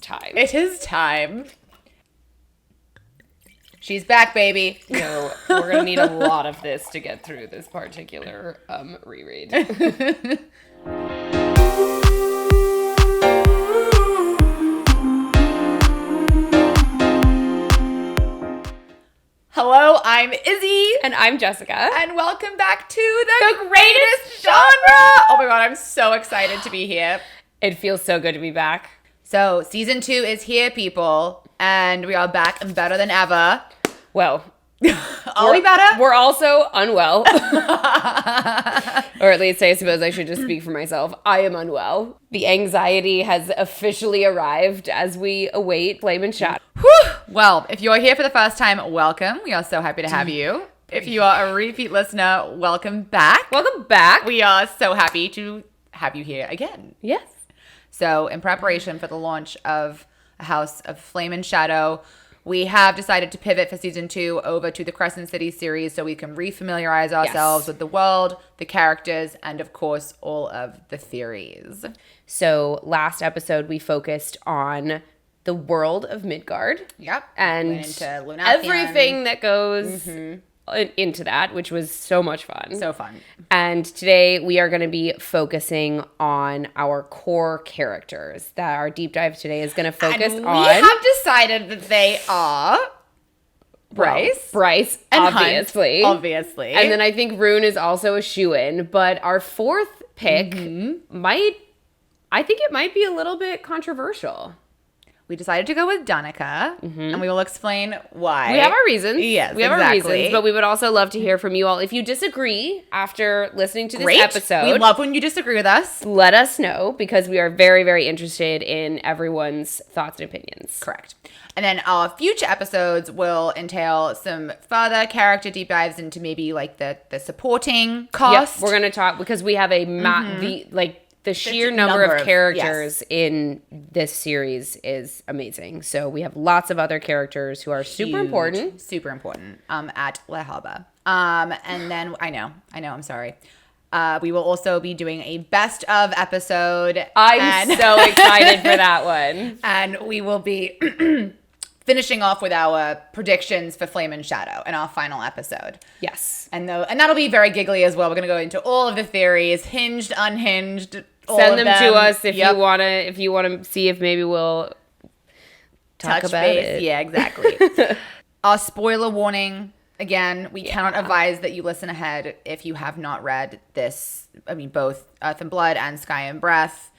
time. It is time. She's back, baby. No, we're going to need a lot of this to get through this particular reread. Hello, I'm Izzy. And I'm Jessica. And welcome back to the greatest genre. Oh my god, I'm so excited to be here. It feels so good to be back. So, season 2 is here, people. And we are back and better than ever. Well, are we better? We're also unwell. Or at least I suppose I should just speak for myself. I am unwell. The anxiety has officially arrived as we await Flame and Shadow. Whew. Well, if you're here for the first time, welcome. We are so happy to have you. If you are a repeat listener, welcome back. Welcome back. We are so happy to have you here again. Yes. So, in preparation for the launch of A House of Flame and Shadow, we have decided to pivot for season 2 over to the Crescent City series so we can refamiliarize ourselves with the world, the characters, and of course, all of the theories. So last episode, we focused on the world of Midgard. Yep. And went into Lunathian. everything that goes into that, which was so much fun. So fun. And today we are going to be focusing on our core characters. That our deep dive today is going to focus on. We have decided that they are Bryce. Bryce, and obviously. Hunt, obviously. And then I think Ruhn is also a shoo-in. But our fourth pick I think it might be a little bit controversial. We decided to go with Danika, and we will explain why. We have our reasons. Yes, we have exactly. our reasons, but we would also love to hear from you all. If you disagree after listening to this episode, we love when you disagree with us. Let us know because we are very, very interested in everyone's thoughts and opinions. Correct. And then our future episodes will entail some further character deep dives into maybe like the supporting cast. Yep, we're going to talk because we have a the sheer number of characters in this series is amazing. So we have lots of other characters who are super important. Super important at Le Havre. And then, I know, I'm sorry. We will also be doing a best of episode. I'm so excited for that one. And we will be finishing off with our predictions for Flame and Shadow in our final episode. Yes. And that'll be very giggly as well. We're going to go into all of the theories, hinged, unhinged, Send them to us if you want to see if maybe we'll talk about it. Yeah, exactly. Our spoiler warning, again, we cannot advise that you listen ahead if you have not read this. I mean, both Earth and Blood and Sky and Breath.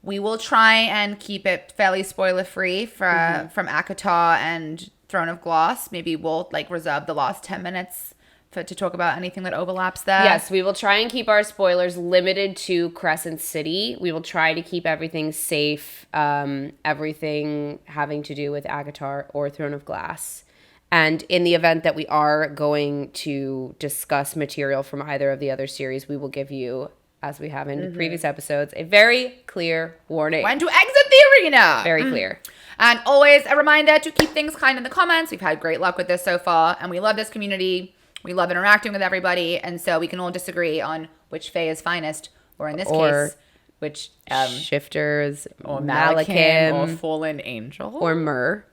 We will try and keep it fairly spoiler-free from ACOTAR and Throne of Glass. Maybe we'll reserve the last 10 minutes to talk about anything that overlaps there. Yes, we will try and keep our spoilers limited to Crescent City. We will try to keep everything safe, everything having to do with ACOTAR or Throne of Glass. And in the event that we are going to discuss material from either of the other series, we will give you, as we have in previous episodes, a very clear warning. When to exit the arena. Very clear. And always a reminder to keep things kind in the comments. We've had great luck with this so far, and we love this community. We love interacting with everybody, and so we can all disagree on which Fae is finest, or in this case, which Shifters, or Malachim, or Fallen Angel, or Myrrh.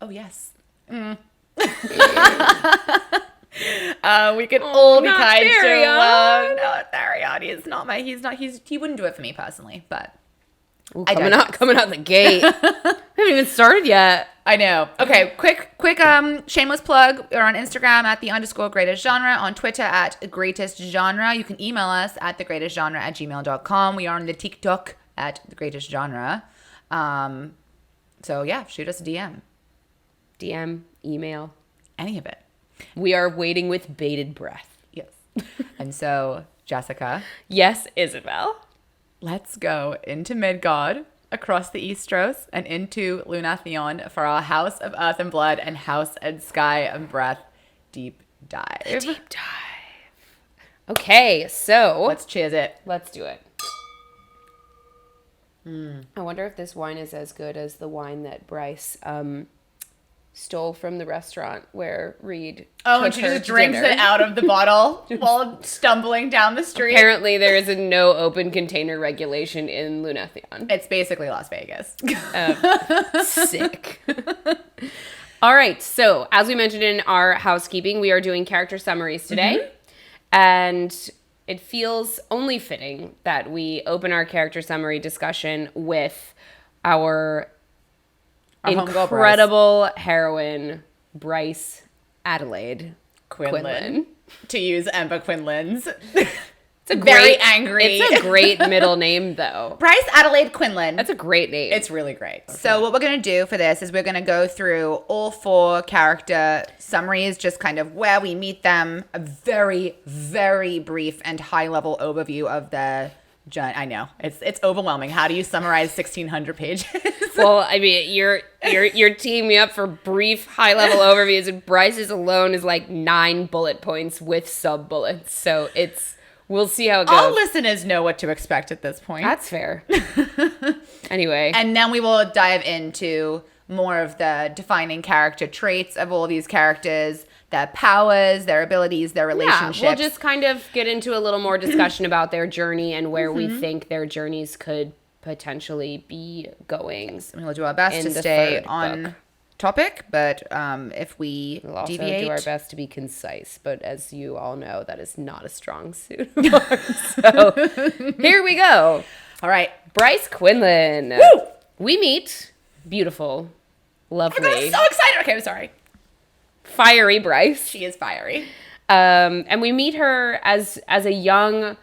Oh yes. We could all be kind to him. No, Therion. He wouldn't do it for me personally, but coming out the gate. We haven't even started yet. I know. Okay, quick shameless plug. We're on Instagram at @_greatestgenre, on Twitter at greatestgenre. You can email us at thegreatestgenre@gmail.com. We are on the TikTok at thegreatestgenre. So yeah, shoot us a DM. DM, email. Any of it. We are waiting with bated breath. Yes. And so, Jessica. Yes, Isabel. Let's go into Midgard, across the Eastros, and into Lunathion for our House of Earth and Blood and House and Sky and Breath deep dive. Deep dive. Okay, so let's cheers it. Let's do it. I wonder if this wine is as good as the wine that Bryce stole from the restaurant where Reed Oh, and took she her just to drinks dinner. it out of the bottle while stumbling down the street. Apparently, there is a no open container regulation in Lunathion. It's basically Las Vegas. Sick. All right. So, as we mentioned in our housekeeping, we are doing character summaries today. And it feels only fitting that we open our character summary discussion with our incredible heroine, Bryce Adelaide Quinlan. To use Emma Quinlan's. It's a very angry. It's a great middle name, though. Bryce Adelaide Quinlan. That's a great name. It's really great. Okay. So what we're going to do for this is we're going to go through all 4 character summaries, just kind of where we meet them, a very, very brief and high-level overview of the journey. I know. It's overwhelming. How do you summarize 1,600 pages? Well, I mean, you're teeing me up for brief, high-level overviews, and Bryce's alone is like 9 bullet points with sub-bullets. So we'll see how it goes. All listeners know what to expect at this point. That's fair. Anyway. And then we will dive into more of the defining character traits of all these characters, their powers, their abilities, their relationships. Yeah, we'll just kind of get into a little more discussion about their journey and where we think their journeys could potentially be going. I mean, we'll do our best to stay on topic, but if we we'll also deviate, do our best to be concise. But as you all know, that is not a strong suit of ours. So here we go. All right, Bryce Quinlan. Woo! We meet beautiful, lovely. I'm so excited. Okay, I'm sorry. Fiery Bryce. She is fiery. And we meet her as a young,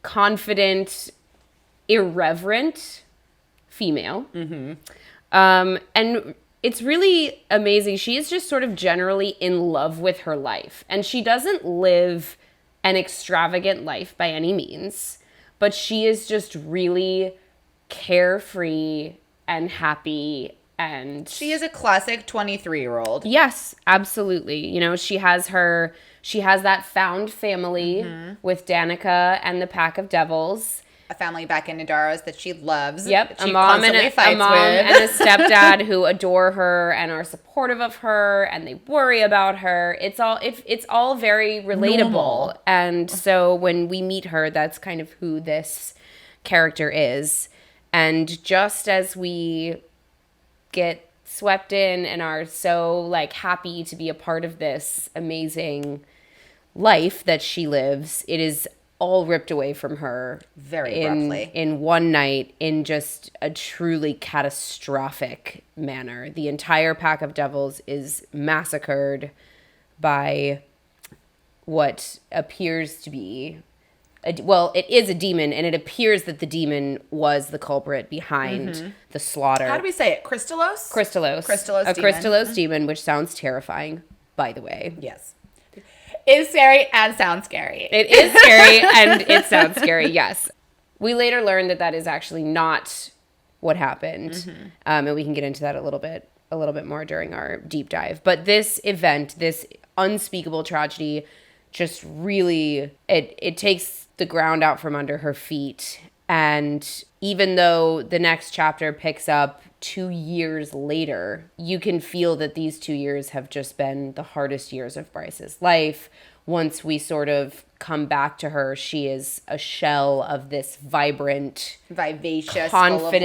confident, irreverent female. And it's really amazing. She is just sort of generally in love with her life. And she doesn't live an extravagant life by any means, but she is just really carefree and happy. And she is a classic 23-year-old. Yes, absolutely. You know, she has that found family with Danika and the Pack of Devils. A family back in Nadaros that she loves. Yep, she a mom and a stepdad who adore her and are supportive of her, and they worry about her. It's all very relatable. Normal. And so when we meet her, that's kind of who this character is. And just as we get swept in and are so like happy to be a part of this amazing life that she lives, it is all ripped away from her very abruptly in one night in just a truly catastrophic manner. The entire Pack of Devils is massacred by what appears to be it is a demon, and it appears that the demon was the culprit behind the slaughter. How do we say it? Crystallos? Crystallos. Crystallos demon. Crystallos demon, which sounds terrifying, by the way. Yes. Is scary and sounds scary. It is scary and it sounds scary, yes. We later learned that is actually not what happened. And we can get into that a little bit more during our deep dive. But this event, this unspeakable tragedy, just really, it takes the ground out from under her feet. And even though the next chapter picks up 2 years later, you can feel that these 2 years have just been the hardest years of Bryce's life. Once we sort of come back to her, she is a shell of this vibrant, vivacious, confident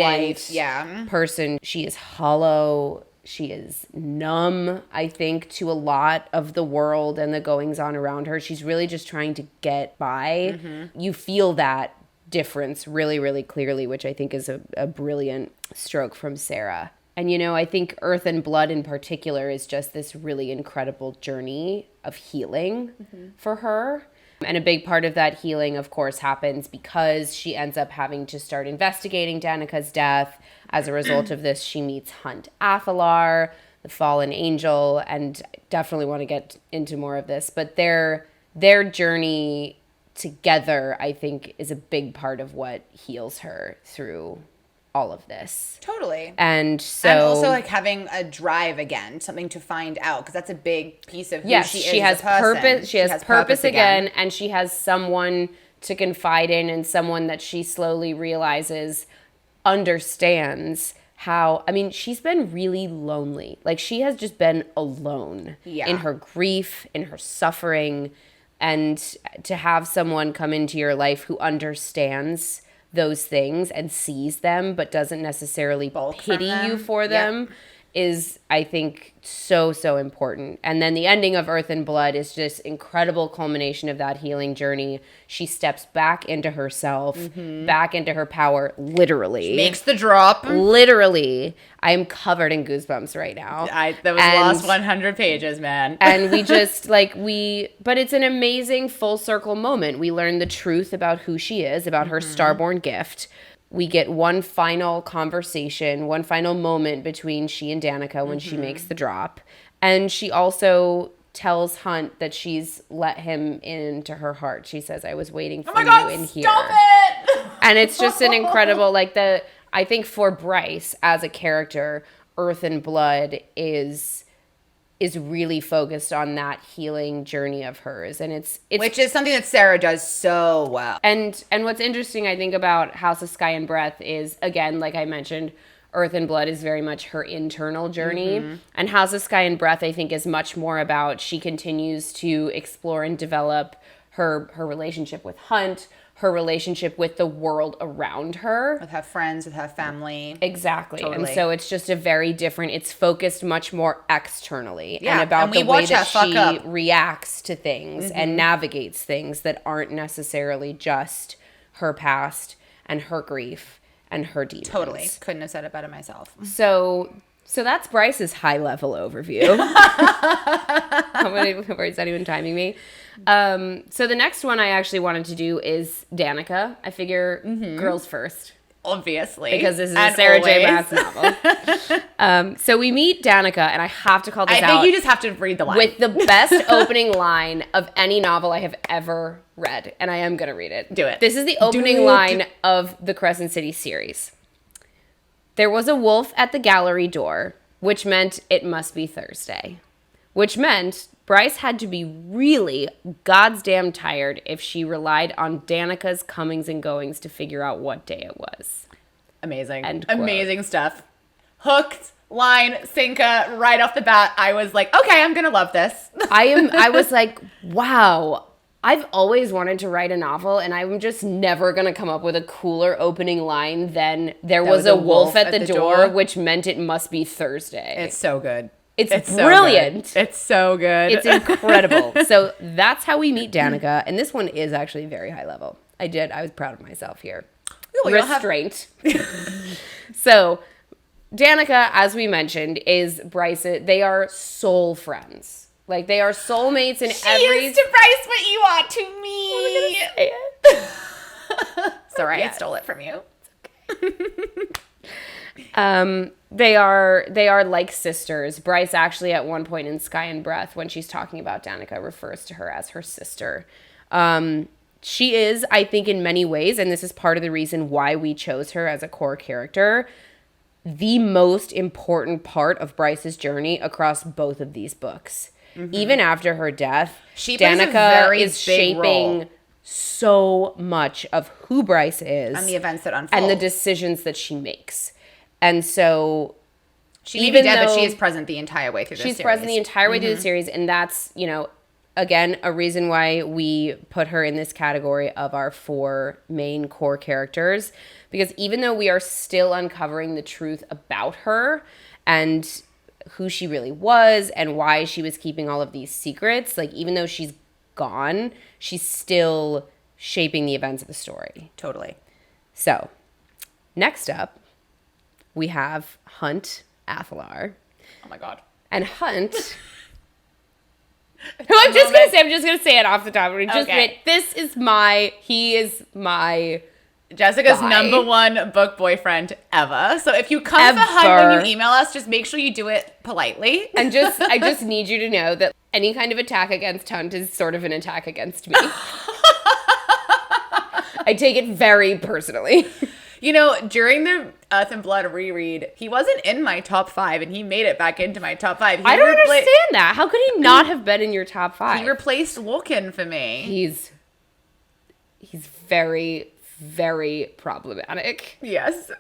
full of life. person. She is hollow. She is numb, I think, to a lot of the world and the goings on around her. She's really just trying to get by. You feel that difference really, really clearly, which I think is a brilliant stroke from Sarah. And, you know, I think Earth and Blood in particular is just this really incredible journey of healing for her. And a big part of that healing, of course, happens because she ends up having to start investigating Danika's death. As a result of this, she meets Hunt Athalar, the fallen angel, and definitely want to get into more of this. But their journey together, I think, is a big part of what heals her through all of this. Totally. And so... And also, like, having a drive again, something to find out, because that's a big piece of who she is she has as a person. Purpose. She has purpose again, and she has someone to confide in and someone that she slowly realizes understands how, I mean, she's been really lonely. Like, she has just been alone in her grief, in her suffering. And to have someone come into your life who understands those things and sees them, but doesn't necessarily pity you for them is, I think, so, so important. And then the ending of Earth and Blood is just incredible culmination of that healing journey. She steps back into herself, back into her power, literally. She makes the drop. Literally. I'm covered in goosebumps right now. That was the last 100 pages, man. And we just, like, but it's an amazing full circle moment. We learn the truth about who she is, about her starborn gift. We get one final conversation, one final moment between she and Danika when she makes the drop. And she also tells Hunt that she's let him into her heart. She says, I was waiting for you in here. Stop it! And it's just an incredible, like, I think for Bryce as a character, Earth and Blood is really focused on that healing journey of hers. And it's which is something that Sarah does so well. And what's interesting, I think, about House of Sky and Breath is, again, like I mentioned, Earth and Blood is very much her internal journey. And House of Sky and Breath, I think, is much more about she continues to explore and develop her relationship with Hunt, her relationship with the world around her. With her friends, with her family. Exactly. Totally. And so it's just a very different, it's focused much more externally. Yeah. And about and the way that she up. reacts to things and navigates things that aren't necessarily just her past and her grief and her demons. Totally. Couldn't have said it better myself. So that's Bryce's high level overview. How many words? Not even timing me. So the next one I actually wanted to do is Danika. I figure girls first. Obviously. Because this is a Sarah J Maas novel. So we meet Danika, and I have to call this out. I think you just have to read the line. With the best opening line of any novel I have ever read. And I am going to read it. Do it. This is the opening line of the Crescent City series. There was a wolf at the gallery door, which meant it must be Thursday. Which meant Bryce had to be really goddamn tired if she relied on Danika's comings and goings to figure out what day it was. Amazing. End quote. Amazing stuff. Hooked, line, sinker, right off the bat. I was like, okay, I'm going to love this. I was like, wow. I've always wanted to write a novel, and I'm just never going to come up with a cooler opening line than there was a wolf at the door, which meant it must be Thursday. It's so good. It's brilliant. So good. It's so good. It's incredible. So that's how we meet Danika, and this one is actually very high level. I was proud of myself here. Ooh, Restraint. So Danika, as we mentioned, is Bryce. They are soul friends. Like, they are soulmates in every... She is to Bryce what you are to me. Sorry, I stole it from you. They are like sisters. Bryce actually at one point in Sky and Breath, when she's talking about Danika, refers to her as her sister. She is, I think, in many ways, and this is part of the reason why we chose her as a core character, the most important part of Bryce's journey across both of these books. Even after her death, Danika is shaping so much of who Bryce is. And the events that unfold. And the decisions that she makes. And so... She may be dead, but she is present the entire way through this series. She's present the entire way through the series. And that's, again, a reason why we put her in this category of our 4 main core characters. Because even though we are still uncovering the truth about her and who she really was and why she was keeping all of these secrets, like, even though she's gone, she's still shaping the events of the story. Totally. So, next up, we have Hunt Athalar. Oh my god. And Hunt... I'm just gonna say it off the top. He is my Jessica's number 1 book boyfriend ever. So if you come for Hunt when you email us, just make sure you do it politely. And I just need you to know that any kind of attack against Hunt is sort of an attack against me. I take it very personally. During the Earth and Blood reread, he wasn't in my top 5, and he made it back into my top 5. I don't understand that. How could he not have been in your top 5? He replaced Lorcan for me. He's very, very problematic. Yes.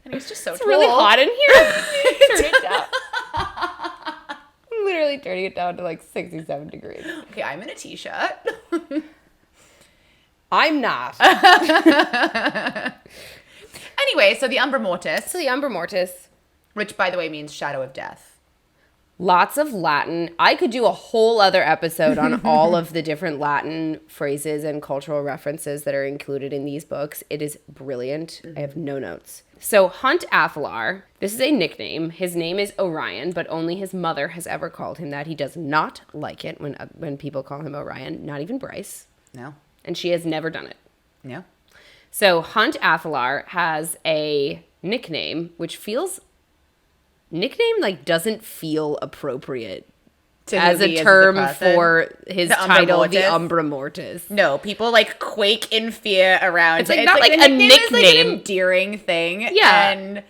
And he's just so It's tall. really hot in here. Turn it down. I'm literally turning it down to like 67 degrees. Okay, I'm in a t-shirt. I'm not. Anyway, so the Umbra Mortis, So the Umbra Mortis. which by the way means shadow of death. Lots of Latin. I could do a whole other episode on all of the different Latin phrases and cultural references that are included in these books. It is brilliant. I have no notes. So Hunt Athalar, this is a nickname. His name is Orion, but only his mother has ever called him that. He does not like it when people call him Orion, not even Bryce. No. And she has never done it. No. So Hunt Athalar has a nickname, which feels... Nickname, like, doesn't feel appropriate as a term for his title, the Umbra Mortis. No, people, like, quake in fear around. It's like not like a nickname. Is, like, an endearing thing. Yeah. And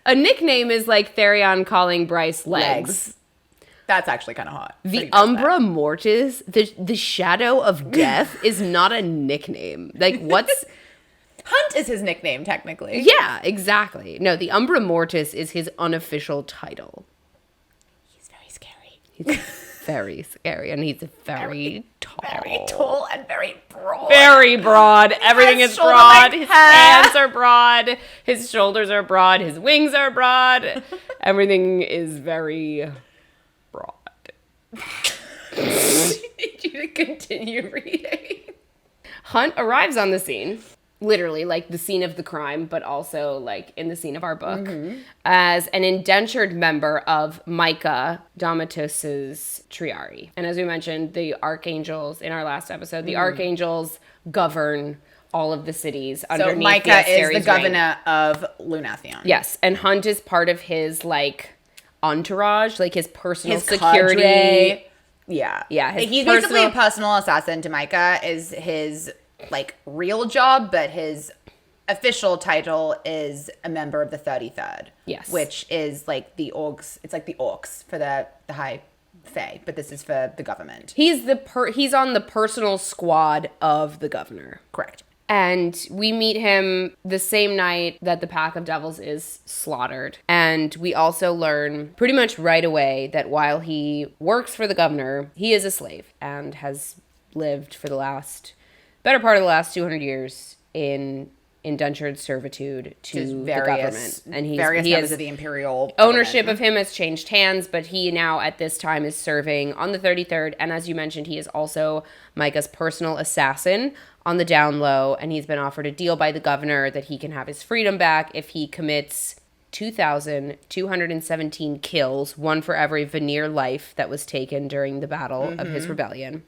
a nickname is like Therion calling Bryce legs. That's actually kind of hot. The Umbra Mortis, the shadow of death, is not a nickname. Like, what's... Hunt is his nickname, technically. Yeah, exactly. No, the Umbra Mortis is his unofficial title. He's very scary. He's very scary, and he's very tall. Very tall and very broad. Very broad. Everything is broad. His hair. hands are broad. His shoulders are broad. His wings are broad. Everything is very broad. I need you to continue reading. Hunt arrives on the scene, literally like the scene of the crime, but also like in the scene of our book, as an indentured member of Micah Domitus's Triarii. And as we mentioned, the archangels in our last episode, the archangels govern all of the cities underneath So Micah the is Asteres the governor of Lunathion. Yes, and Hunt is part of his like entourage, like his personal His security. cadre. Yeah. Yeah, He's basically a personal assassin to Micah is his like real job, but his official title is a member of the 33rd. Yes. Which is like the orcs. It's like the orcs for the high fae, but this is for the government. He's he's on the personal squad of the governor. Correct. And we meet him the same night that the Pack of Devils is slaughtered. And we also learn pretty much right away that while he works for the governor, he is a slave and has lived for the better part of the last 200 years in indentured servitude to the government. And various he members has of the imperial ownership government. of him has changed hands, but he now at this time is serving on the 33rd. And as you mentioned, he is also Micah's personal assassin on the down low. And he's been offered a deal by the governor that he can have his freedom back if he commits 2,217 kills, one for every Veneer life that was taken during the battle of his rebellion.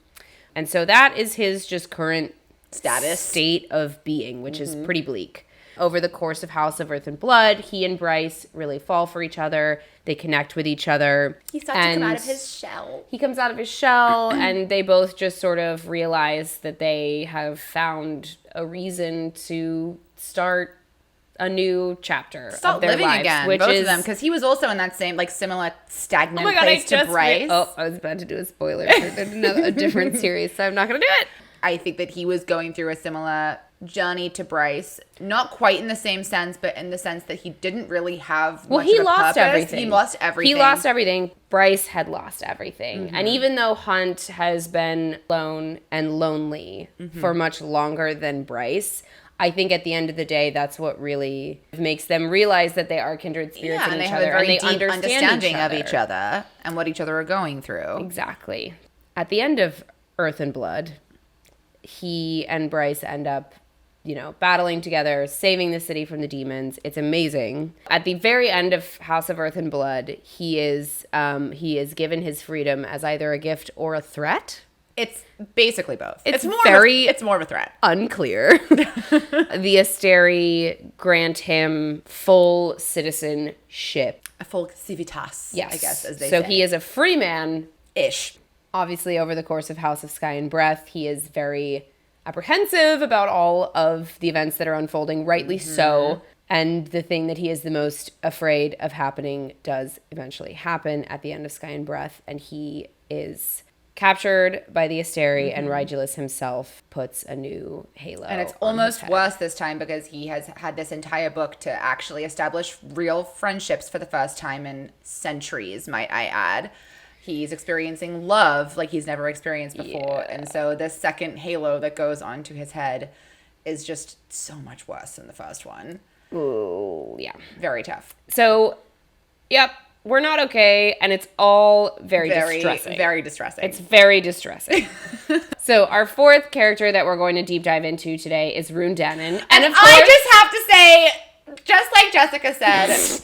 And so that is his just current state of being, which is pretty bleak. Over the course of House of Earth and Blood, he and Bryce really fall for each other. They connect with each other. He starts to come out of his shell. He comes out of his shell, and they both just sort of realize that they have found a reason to start a new chapter of their living lives, again, which both is of them, because he was also in that same like similar stagnant oh my God, place to Bryce. I was about to do a spoiler for a different series, so I'm not going to do it. I think that he was going through a similar journey to Bryce, not quite in the same sense, but in the sense that he didn't really have much he of a lost purpose. everything. He lost everything. He lost everything. Bryce had lost everything. And even though Hunt has been alone and lonely for much longer than Bryce, I think at the end of the day, that's what really makes them realize that they are kindred spirits in and each they have other. a very And they deep understanding understand of each other and what each other are going through. Exactly. At the end of Earth and Blood, he and Bryce end up, battling together, saving the city from the demons. It's amazing. At the very end of House of Earth and Blood, he is given his freedom as either a gift or a threat. It's basically both. It's more of a threat. Unclear. The Asteri grant him full citizenship. A full civitas, Yes. I guess, as they say. So he is a free man. Ish. Obviously, over the course of House of Sky and Breath, he is very apprehensive about all of the events that are unfolding, rightly so. And the thing that he is the most afraid of happening does eventually happen at the end of Sky and Breath, and he is captured by the Asteri, and Regulus himself puts a new halo. And it's on almost his head. worse this time because he has had this entire book to actually establish real friendships for the first time in centuries, might I add. He's experiencing love like he's never experienced before. Yeah. And so this second halo that goes onto his head is just so much worse than the first one. Ooh, yeah. Very tough. So, yep, we're not okay, and it's all very distressing. Very distressing. It's very distressing. So our fourth character that we're going to deep dive into today is Ruhn. And of course, I just have to say, just like Jessica said,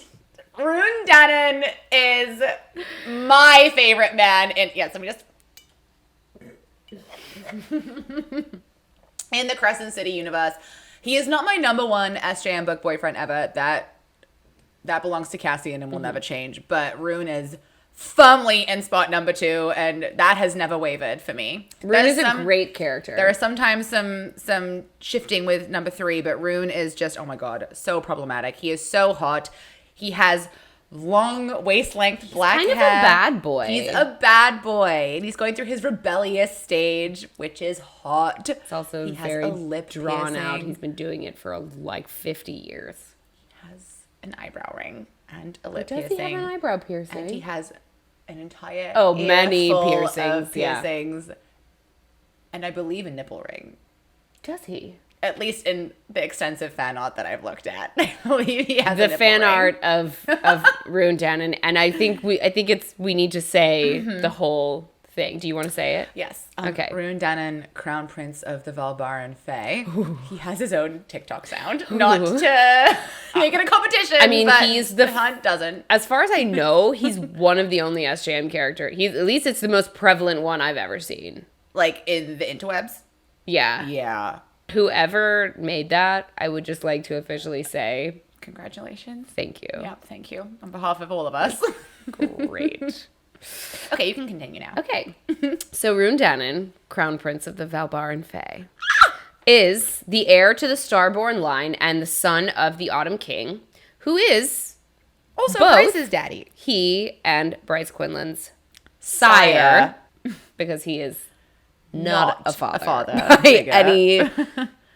Ruhn is my favorite man in, yes, let me just, in the Crescent City universe. He is not my number one SJM book boyfriend ever. That belongs to Cassian and will never change. But Ruhn is firmly in spot number 2, and that has never wavered for me. Ruhn is a great character. There are sometimes some shifting with number 3, but Ruhn is just, oh my god, so problematic. He is so hot. He has long waist-length black hair. Kind of a bad boy. He's a bad boy. And he's going through his rebellious stage, which is hot. It's also he very has a lip drawn piercing. out. He's been doing it for like 50 years. He has an eyebrow ring and a lip Does piercing. he have an eyebrow piercing? And he has an entire many earful piercings, of piercings. And I believe a nipple ring. Does he? At least in the extensive fan art that I've looked at. I believe he has the fan art of Ruhn, and I think we need to say the whole thing. Do you want to say it? Yes. Okay. Ruhn, Crown Prince of the Valbaran Fae. He has his own TikTok sound. Not to make it a competition. I mean, but he's the Hunt doesn't. As far as I know, he's one of the only SJM character. He's at least it's the most prevalent one I've ever seen. Like in the interwebs? Yeah. Yeah. Whoever made that, I would just like to officially say Congratulations. thank you. Yeah, thank you. On behalf of all of us. Great. Okay, you can continue now. Okay. So Ruhn, Crown Prince of the Valbaran Fae, is the heir to the Starborn line and the son of the Autumn King, who is Also, both Bryce's daddy. he and Bryce Quinlan's sire, because he is not a father by any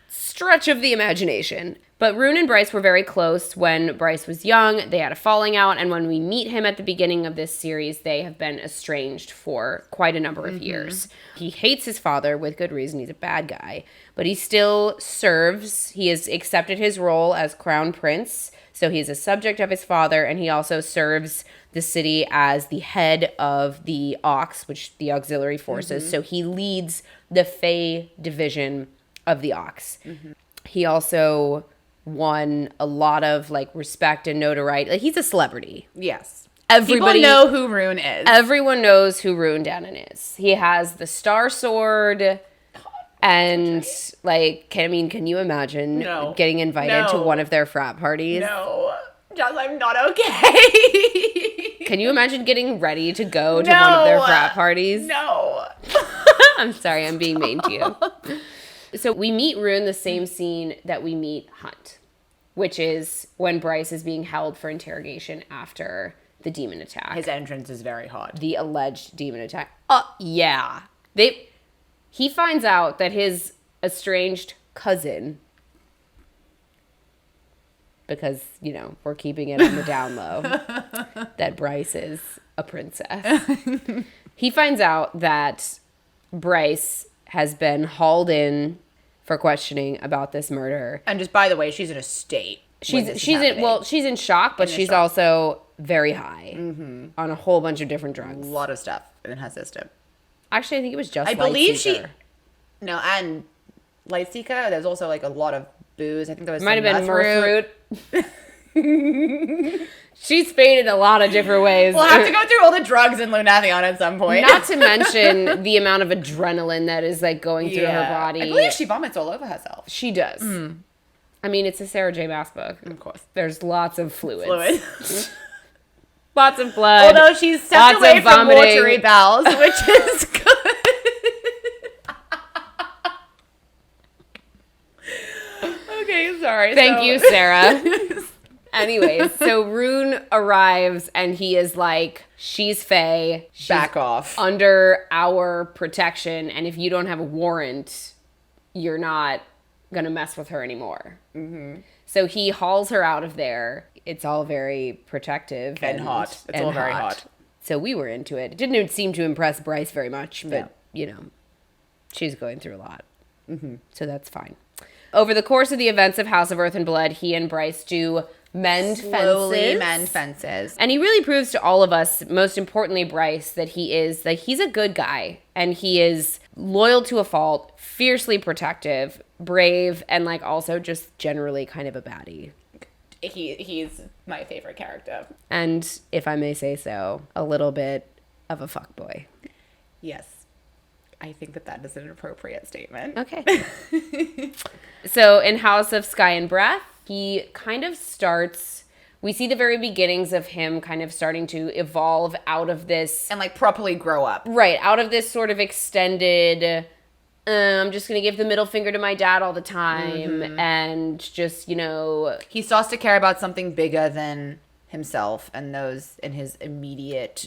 stretch of the imagination. But Ruhn and Bryce were very close when Bryce was young. They had a falling out, and when we meet him at the beginning of this series, they have been estranged for quite a number of years. He hates his father with good reason. He's a bad guy, but he still serves. He has accepted his role as crown prince, so he is a subject of his father, and he also serves the city as the head of the Aux, which the auxiliary forces. So he leads the Fae division of the Aux. He also won a lot of like respect and notoriety. Like he's a celebrity. Yes. Everybody People know who Ruhn is. Everyone knows who Ruhn is. He has the Star Sword. And like, can you imagine getting invited to one of their frat parties? No. Just, I'm not okay. Can you imagine getting ready to go to one of their frat parties? No. I'm sorry, I'm being mean to you. So we meet Ruhn the same scene that we meet Hunt, which is when Bryce is being held for interrogation after the demon attack. His entrance is very hot. The alleged demon attack. Yeah. He finds out that his estranged cousin, because, we're keeping it on the down low, that Bryce is a princess. He finds out that Bryce has been hauled in for questioning about this murder. And just by the way, she's in a state. She's in shock, but she's also very high on a whole bunch of different drugs. A lot of stuff in her system. Actually, I think it was just I believe No, and Lightseeker, there's also like a lot of booze. I think there was might have been mirth root. She's faded a lot of different ways. We'll have to go through all the drugs in Lunathion at some point. Not to mention the amount of adrenaline that is like going through her body. I believe she vomits all over herself. She does. I mean, it's a Sarah J Maas book. Of course. There's lots of fluids. Lots of blood. Although she's stepped away from watery bowels, which is good. Okay, sorry. Thank you, Sarah. Anyways, so Ruhn arrives and he is like, she's Fae. She's Back off. under our protection. And if you don't have a warrant, you're not going to mess with her anymore. Mm-hmm. So he hauls her out of there. It's all very protective. And hot. It's all very hot. So we were into it. It didn't seem to impress Bryce very much, but, you know, she's going through a lot. Mm-hmm. So that's fine. Over the course of the events of House of Earth and Blood, he and Bryce do slowly mend fences. And he really proves to all of us, most importantly Bryce, that he's a good guy. And he is loyal to a fault, fiercely protective, brave, and like also just generally kind of a baddie. He's my favorite character. And if I may say so, a little bit of a fuckboy. Yes. I think that is an appropriate statement. Okay. So in House of Sky and Breath, he kind of starts, we see the very beginnings of him kind of starting to evolve out of this. And like properly grow up. Right. Out of this sort of extended, I'm just going to give the middle finger to my dad all the time. Mm-hmm. And just, you know. He starts to care about something bigger than himself and those in his immediate.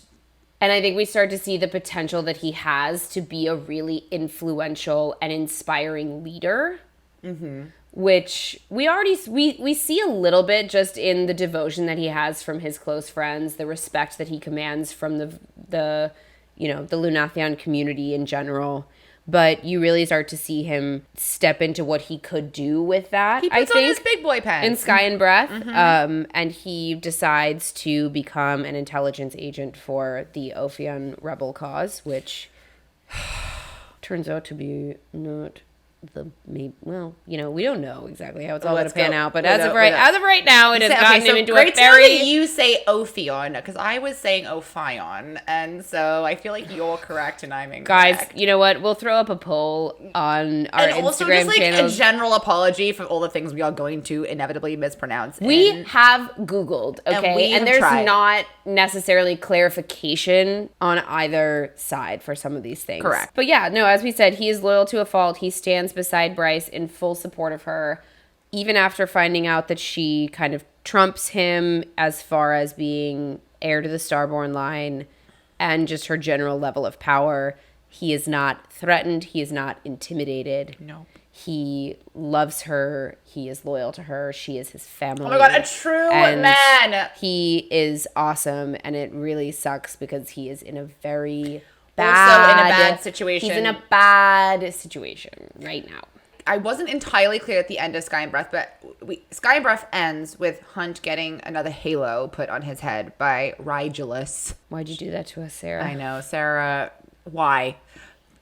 And I think we start to see the potential that he has to be a really influential and inspiring leader. Mm-hmm. Which we see a little bit just in the devotion that he has from his close friends, the respect that he commands from the Lunathian community in general. But you really start to see him step into what he could do with that. He puts on his big boy pants. In Sky and Breath. Mm-hmm. And he decides to become an intelligence agent for the Ophion rebel cause, which turns out to be not we don't know exactly how it's all going to pan out, but as of right now, it has gotten him into a very. You say Ophion because I was saying Ophion, and so I feel like you're correct and I'm incorrect. Guys, you know what? We'll throw up a poll on our Instagram also just like channels. A general apology for all the things we are going to inevitably mispronounce. We have Googled, okay, and there's not necessarily clarification on either side for some of these things. Correct. But yeah, no, as we said, he is loyal to a fault. He stands beside Bryce in full support of her, even after finding out that she kind of trumps him as far as being heir to the Starborn line and just her general level of power. He is not threatened. He is not intimidated. No. He loves her. He is loyal to her. She is his family. Oh my God, a true man. He is awesome, and it really sucks because he is in a very bad situation. He's in a bad situation right now. I wasn't entirely clear at the end of Sky and Breath, but Sky and Breath ends with Hunt getting another halo put on his head by Rigulus. Why'd you do that to us, Sarah? I know, Sarah. Why?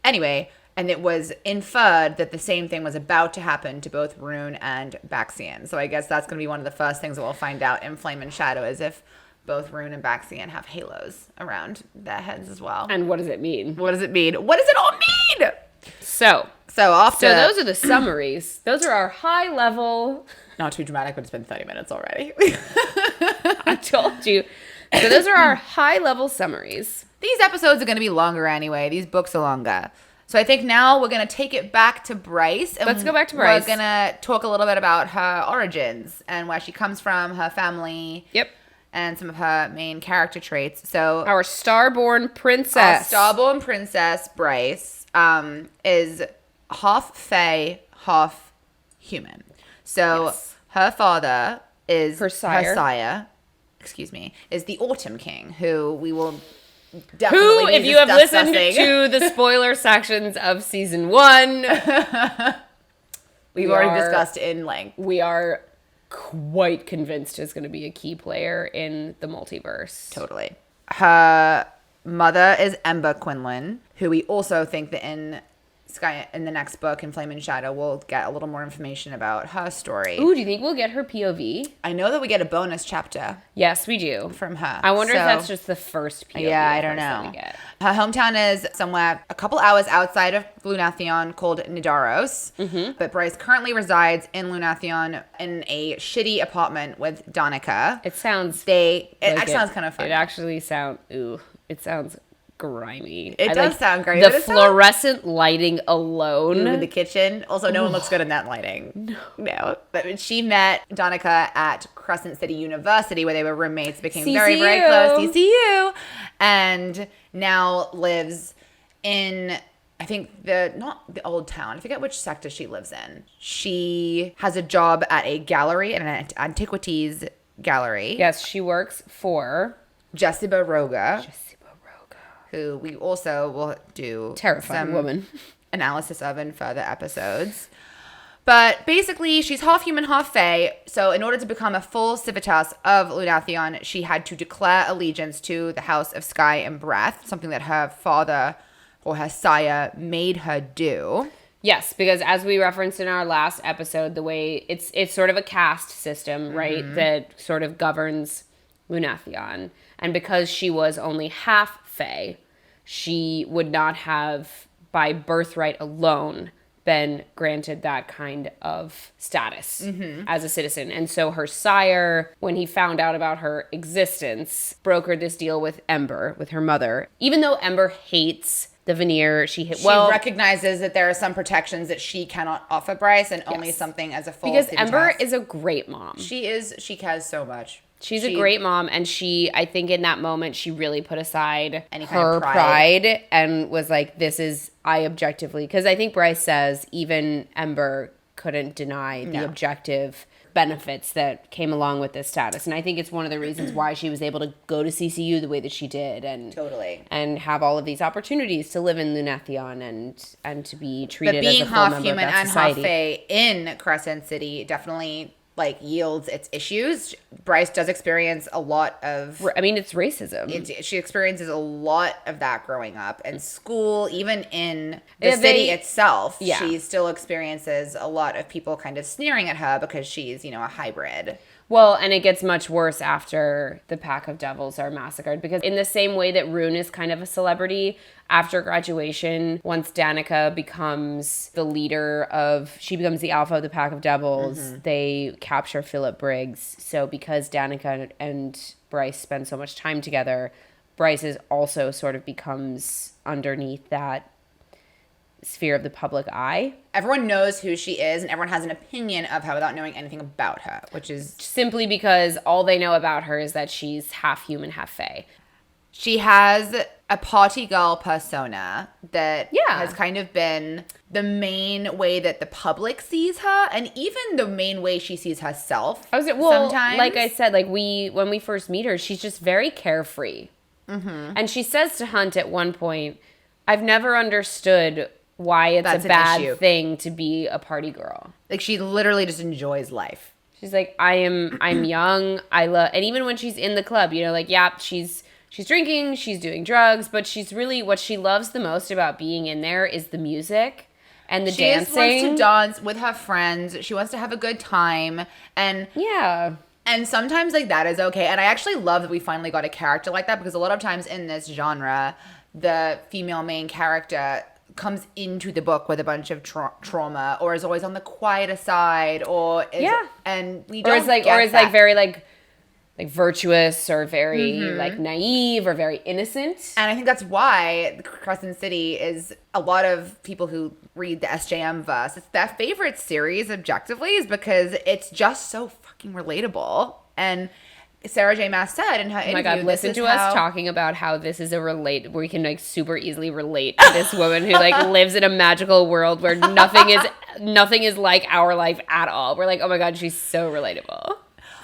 Anyway, and it was inferred that the same thing was about to happen to both Ruhn and Baxian. So I guess that's going to be one of the first things that we'll find out in Flame and Shadow is if both Ruhn and Baxian have halos around their heads as well. And what does it mean? What does it mean? What does it all mean? So those are the summaries. Those are our high level. Not too dramatic, but it's been 30 minutes already. I told you. So those are our high level summaries. These episodes are going to be longer anyway. These books are longer. So I think now we're going to take it back to Bryce. And let's go back to Bryce. We're going to talk a little bit about her origins and where she comes from, her family. Yep. And some of her main character traits. So our Starborn princess. Bryce, is half Fae, half human. So yes. Her father is her sire, is the Autumn King, who we will definitely be if you have listened to the spoiler sections of season 1, we've already discussed in length. We are quite convinced is going to be a key player in the multiverse. Totally. Her mother is Ember Quinlan, who we also think that in the next book, in Flame and Shadow, we'll get a little more information about her story. Ooh, do you think we'll get her POV? I know that we get a bonus chapter. Yes, we do. From her. I wonder if that's just the first POV. Yeah, I don't know. Her hometown is somewhere a couple hours outside of Lunathion called Nidaros. Mm-hmm. But Bryce currently resides in Lunathion in a shitty apartment with Danika. It sounds... It sounds kind of fun. It actually sounds... Ooh, it sounds... grimy. It does sound grimy. The fluorescent lighting alone. In the kitchen. Also, no one looks good in that lighting. No. But she met Danika at Crescent City University, where they were roommates, became CCU. very, very close. CCU. And now lives in, I think, not the old town. I forget which sector she lives in. She has a job at a gallery, at an antiquities gallery. Yes, she works for Jessica Roga, who we also will do terrifying some woman analysis of in further episodes. But basically, she's half human, half fae. So in order to become a full civitas of Lunathion, she had to declare allegiance to the House of Sky and Breath, something that her father or her sire made her do. Yes, because as we referenced in our last episode, the way it's sort of a caste system, right, that sort of governs Lunathion. And because she was only half fae, she would not have, by birthright alone, been granted that kind of status as a citizen. And so her sire, when he found out about her existence, brokered this deal with Ember, with her mother. Even though Ember hates the veneer, she recognizes that there are some protections that she cannot offer Bryce, and only something as a full because civitas. Ember is a great mom. She cares so much. She's a great mom, and I think in that moment, she really put aside any kind of her pride and was like, this is, I objectively, because I think Bryce says even Ember couldn't deny the objective benefits that came along with this status. And I think it's one of the reasons why she was able to go to CCU the way that she did and and have all of these opportunities to live in Lunathion and to be treated as a full member of that society. But being half human and half fae in Crescent City definitely yields its issues. Bryce does experience a lot of... I mean, it's racism. She experiences a lot of that growing up. In school, even in the city itself, she still experiences a lot of people kind of sneering at her because she's, a hybrid. Well, and it gets much worse after the Pack of Devils are massacred, because in the same way that Ruhn is kind of a celebrity, after graduation, once Danika becomes the leader she becomes the alpha of the Pack of Devils, they capture Philip Briggs. So because Danika and Bryce spend so much time together, Bryce is also sort of becomes underneath that sphere of the public eye. Everyone knows who she is, and everyone has an opinion of her without knowing anything about her, which is... simply because all they know about her is that she's half human, half fae. She has a party girl persona that has kind of been the main way that the public sees her, and even the main way she sees herself. Sometimes. Like I said, when we first meet her, she's just very carefree. And she says to Hunt at one point, I've never understood why it's a bad thing to be a party girl. She literally just enjoys life. She's like, I'm young, I love, and even when she's in the club, she's drinking, she's doing drugs, but she's really, what she loves the most about being in there is the music and the dancing. She wants to dance with her friends. She wants to have a good time. And and sometimes that is okay. And I actually love that we finally got a character like that, because a lot of times in this genre, the female main character comes into the book with a bunch of trauma, or is always on the quieter side, and we don't very virtuous, or very naive, or very innocent. And I think that's why the Crescent City is, a lot of people who read the SJM verse, it's their favorite series objectively, is because it's just so fucking relatable. And Sarah J Maas said in her interview, oh my God, listen to us talking about how this is we can super easily relate to this woman who lives in a magical world where nothing is like our life at all. We're like, oh my God, she's so relatable.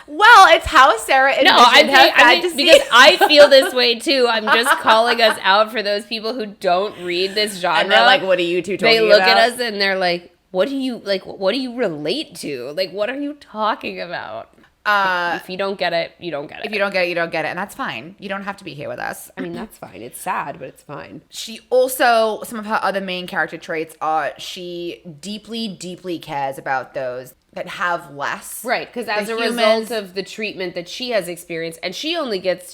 Well, it's how Sarah envisioned her fantasy. Because I feel this way too. I'm just calling us out for those people who don't read this genre. And they're like, what are you two talking about? They look at us and they're like, what do you relate to? What are you talking about? If you don't get it, you don't get it. If you don't get it, you don't get it. And that's fine. You don't have to be here with us. I mean, that's fine. It's sad, but it's fine. She also, some of her other main character traits are she deeply, deeply cares about those that have less. Right, because as a result of the treatment that she has experienced, and she gets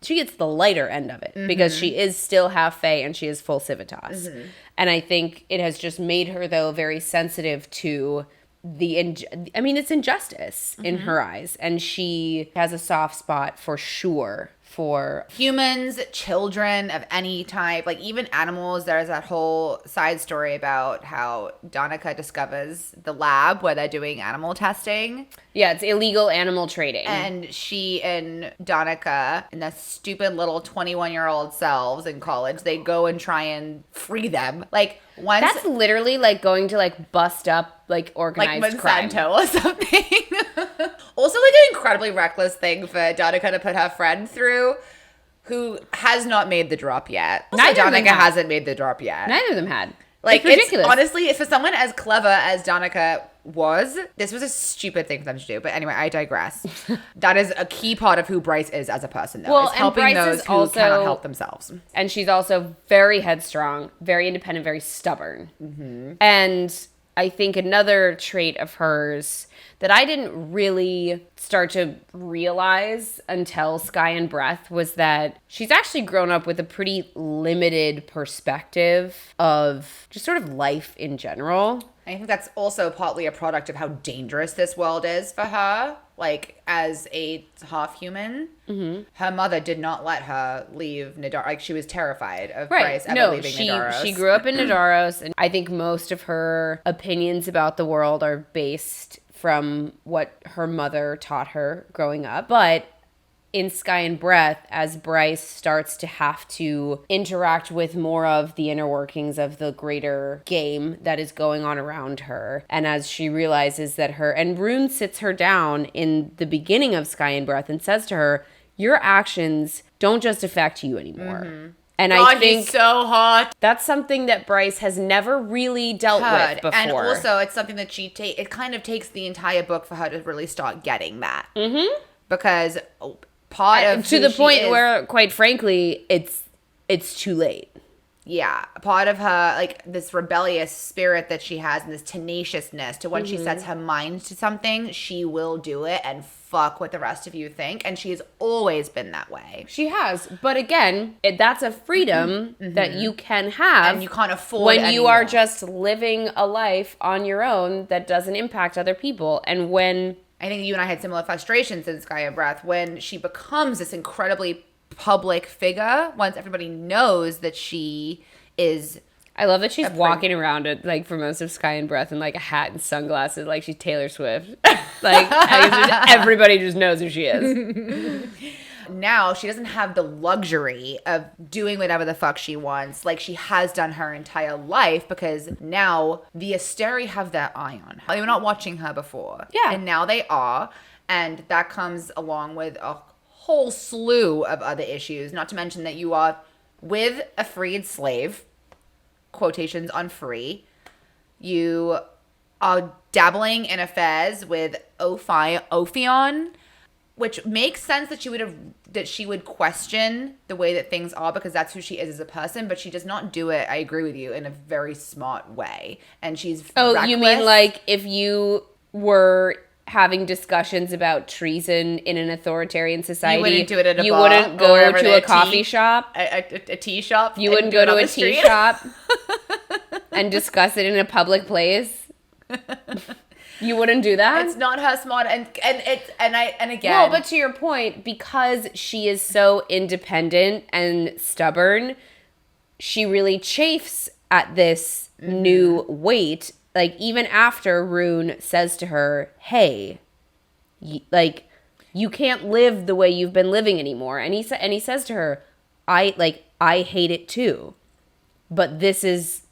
the lighter end of it, because she is still half fae and she is full civitas. And I think it has just made her, though, very sensitive to it's injustice in her eyes, and she has a soft spot for sure for humans, children of any type, like even animals. There's that whole side story about how Danika discovers the lab where they're doing animal testing. Yeah, it's illegal animal trading. And she and Danika and their stupid little 21-year-old selves in college, they go and try and free them. Like once that's literally like going to like bust up like organized crime. Monsanto or something. Also like an incredibly reckless thing for Danika to put her friend through, who has not made the drop yet. Neither of them Danika hasn't made the drop yet. Neither of them had. Like, it's ridiculous. Honestly, for someone as clever as Danika was, this was a stupid thing for them to do. But anyway, I digress. That is a key part of who Bryce is as a person, though. Well, is helping and Bryce those is who also, cannot help themselves. And she's also very headstrong, very independent, very stubborn. Mm-hmm. And I think another trait of hers that I didn't really start to realize until Sky and Breath was that she's actually grown up with a pretty limited perspective of just sort of life in general. I think that's also partly a product of how dangerous this world is for her. Like, as a half human, her mother did not let her leave Nidar. Like, she was terrified of Bryce ever leaving Nidaros. She grew up in Nidaros, and I think most of her opinions about the world are based from what her mother taught her growing up. But in Sky and Breath, as Bryce starts to have to interact with more of the inner workings of the greater game that is going on around her, and as she realizes that and Ruhn sits her down in the beginning of Sky and Breath and says to her, your actions don't just affect you anymore. Mm-hmm. And God, I think he's so hot. That's something that Bryce has never really dealt with before. And also, it's something that it kind of takes the entire book for her to really start getting that. Mm-hmm. Because part of to the point where, quite frankly, it's too late. Yeah, part of her, like, this rebellious spirit that she has and this tenaciousness to when she sets her mind to something, she will do it and fuck what the rest of you think. And she has always been that way. She has. But again, that's a freedom that you can have. And you can't afford when you are just living a life on your own that doesn't impact other people. And when... I think you and I had similar frustrations in Sky and Breath when she becomes this incredibly public figure, once everybody knows that she is... I love that she's walking around it, like, for most of Sky and Breath in, like, a hat and sunglasses, like she's Taylor Swift. Like, everybody just knows who she is. Now, she doesn't have the luxury of doing whatever the fuck she wants, like she has done her entire life, because now the Asteri have their eye on her. They were not watching her before. Yeah. And now they are, and that comes along with a whole slew of other issues, not to mention that you are with a freed slave, quotations on free. You are dabbling in affairs with Ophion, which makes sense that she would question the way that things are, because that's who she is as a person, but she does not do it, I agree with you, in a very smart way. And she's reckless. You mean like if you were having discussions about treason in an authoritarian society, you wouldn't do it at a you bar, wouldn't go to a coffee shop, a tea shop. You wouldn't go to a tea shop and discuss it in a public place. You wouldn't do that? It's not her smart, and again. Well, but to your point, because she is so independent and stubborn, she really chafes at this new weight. Like, even after Ruhn says to her, hey, you can't live the way you've been living anymore. And he says to her, I hate it too. But this is...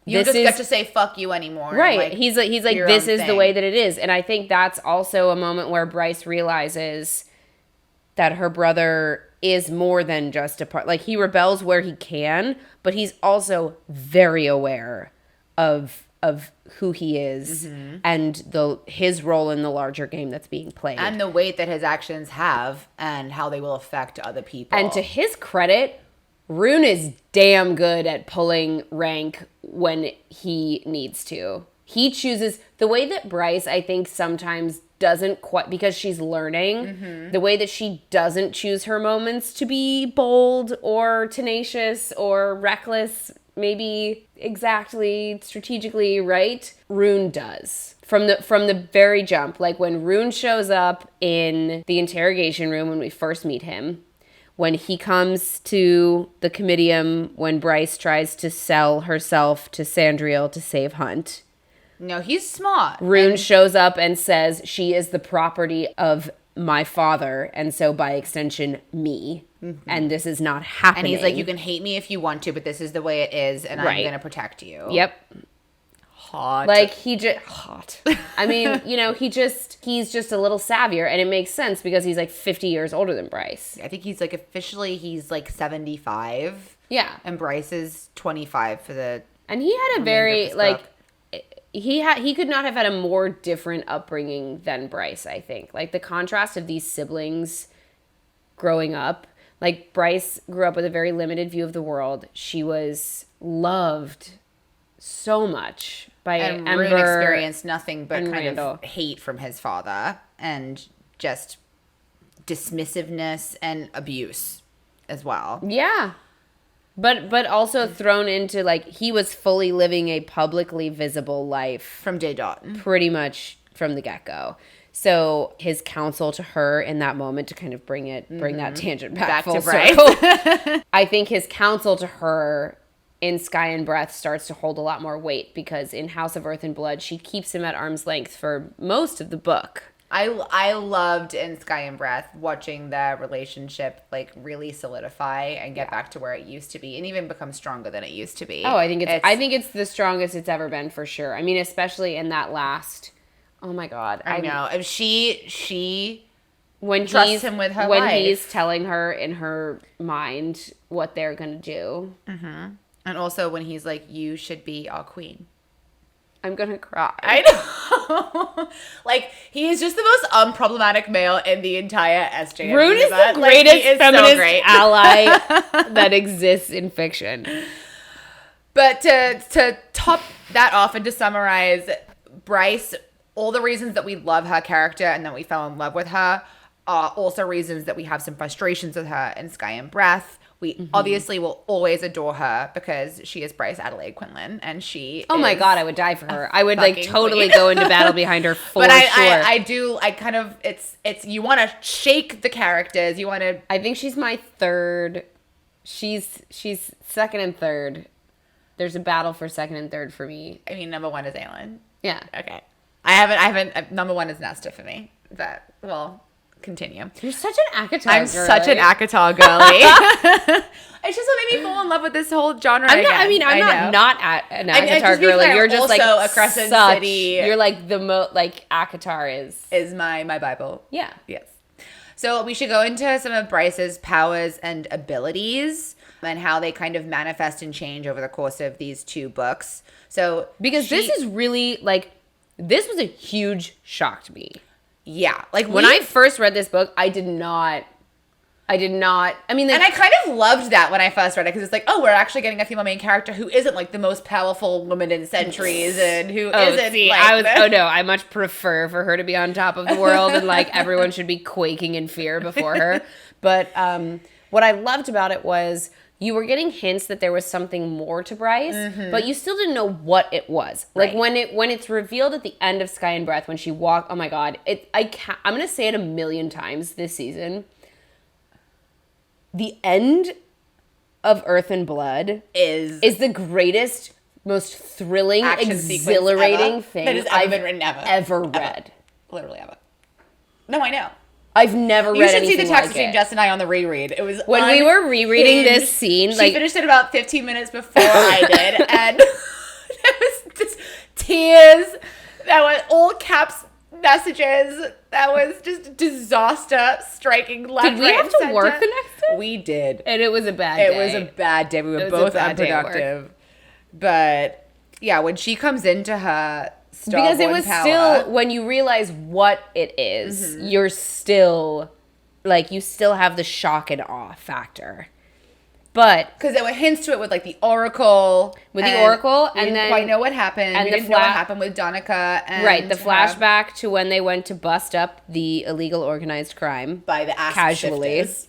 You just get to say fuck you anymore. Right. Like, he's like this is the way that it is. And I think that's also a moment where Bryce realizes that her brother is more than just a part. Like, he rebels where he can, but he's also very aware of who he is and his role in the larger game that's being played. And the weight that his actions have and how they will affect other people. And to his credit, Ruhn is damn good at pulling rank when he needs to. He chooses the way that Bryce, I think, sometimes doesn't quite, because she's learning, the way that she doesn't choose her moments to be bold or tenacious or reckless, maybe exactly strategically right, Ruhn does. From the very jump, like when Ruhn shows up in the interrogation room when we first meet him, when he comes to the comitium, when Bryce tries to sell herself to Sandriel to save Hunt, No, he's smart. Ruhn shows up and says she is the property of my father, and so by extension, me. And this is not happening. And he's like, you can hate me if you want to, but this is the way it is, and I'm Right. going to protect you. Yep. Hot. Like, he just... Hot. I mean, you know, he's just a little savvier, and it makes sense because he's like 50 years older than Bryce. I think he's like, officially, he's like 75. Yeah. And Bryce is 25 for the... And he had a remainder very, of this like... book. He could not have had a more different upbringing than Bryce, I think. Like, the contrast of these siblings growing up. Like, Bryce grew up with a very limited view of the world. She was loved so much by And Ember. Ruhn experienced nothing but and kind Randall. of hate from his father and just dismissiveness and abuse as well. Yeah. But also thrown into, like, he was fully living a publicly visible life. From day dot. Pretty much from the get-go. So his counsel to her in that moment, to kind of bring that tangent back full to Bryce. circle, I think his counsel to her in Sky and Breath starts to hold a lot more weight, because in House of Earth and Blood, she keeps him at arm's length for most of the book. I loved in Sky and Breath watching the relationship like really solidify and get back to where it used to be, and even become stronger than it used to be. Oh, I think it's the strongest it's ever been, for sure. I mean, especially in that last... Oh my God. I know. If she when trusts him with her when life. he's telling her in her mind what they're going to do. And also when he's like, you should be our queen. I'm going to cry. I know. Like, he is just the most unproblematic male in the entire SJM Ruhn is universe. the Like, greatest he is feminist so great. ally that exists in fiction. But to top that off and to summarize, Bryce, all the reasons that we love her character and that we fell in love with her are also reasons that we have some frustrations with her in Sky and Breath. We obviously will always adore her because she is Bryce Adelaide Quinlan, and she Oh my is God, I would die for her. I would like fucking totally queen. go into battle behind her for But sure. I kind of, it's you want to shake the characters. You want to, I think she's my third. She's second and third. There's a battle for second and third for me. I mean, number one is Aelin. Yeah. Okay. I haven't, number one is Nesta for me. But, well, continue. You're such an ACOTAR I'm girl. such an ACOTAR girly. It's just what made me fall in love with this whole genre I'm not, again. I mean, I'm know. not an I mean, ACOTAR just be girly. clear, You're just like also a Crescent such, City- You're like the like ACOTAR is. Is my Bible. Yeah. Yes. So we should go into some of Bryce's powers and abilities and how they kind of manifest and change over the course of these two books. So Because this is really like, this was a huge shock to me. yeah, like When I first read this book, I did not, I mean, like, and I kind of loved that when I first read it, because it's like, oh, we're actually getting a female main character who isn't like the most powerful woman in centuries and who isn't see, like I much prefer for her to be on top of the world and like everyone should be quaking in fear before her. But what I loved about it was you were getting hints that there was something more to Bryce, but you still didn't know what it was. Like Right. when it's revealed at the end of Sky and Breath, when she walked, oh my God, I'm gonna say it a million times this season. The end of Earth and Blood is the greatest, most thrilling, action sequence exhilarating ever thing that has ever been written ever read. Literally ever. No, I know. I've never read You should anything see the text like between it. Jess and I on the read. It was When we were rereading this unhinged. scene, she like finished it about 15 minutes before I did, and it was just tears. That was all caps messages. That was just disaster striking left. Did we right, have and to center. work the next day? We did. And it was a bad It day. was a bad day. We were It was a both bad day at work. unproductive. But yeah, when she comes into her because it Starborn was power, still, when you realize what it is, you're still, like, you still have the shock and awe factor. But because there were hints to it with like the Oracle, With the Oracle, we and didn't then- quite know what happened. and We the didn't know what happened with Danika. And right, the her flashback to when they went to bust up the illegal organized crime. by the ass Casually. shifters.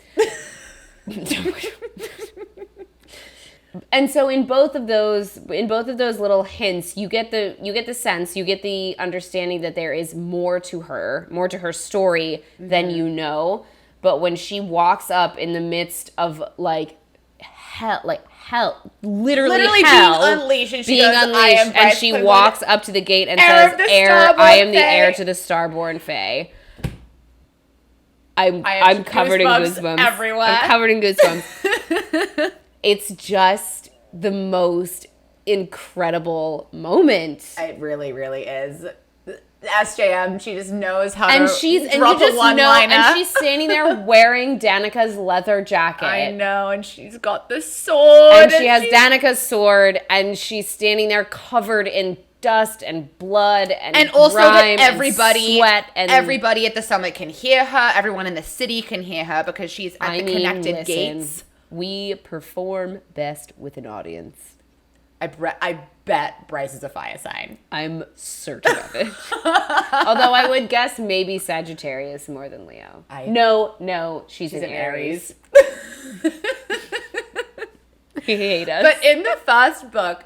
And so in both of those little hints, you get the sense, you get the understanding that there is more to her story than you know. But when she walks up in the midst of hell, literally hell, being unleashed, and she goes, "I am Bryce and she Quinlan, walks up to the gate and heir says, of the "Heir, Starborn I am the Fae." heir to the Starborn Fae." I'm covered in goosebumps everywhere. I'm covered in goosebumps. It's just the most incredible moment. It really, really is. SJM, she just knows how And to she's and drop you just a one-liner. know, and she's standing there wearing Danika's leather jacket. I know, and she's got the sword, and she has Danika's sword, and she's standing there covered in dust and blood and also grime that everybody, and sweat and everybody at the summit can hear her. Everyone in the city can hear her because she's at the connected gates. We perform best with an audience. I bet Bryce is a fire sign. I'm certain of it. Although I would guess maybe Sagittarius more than Leo. No, she's an Aries. He hate us. But in the first book,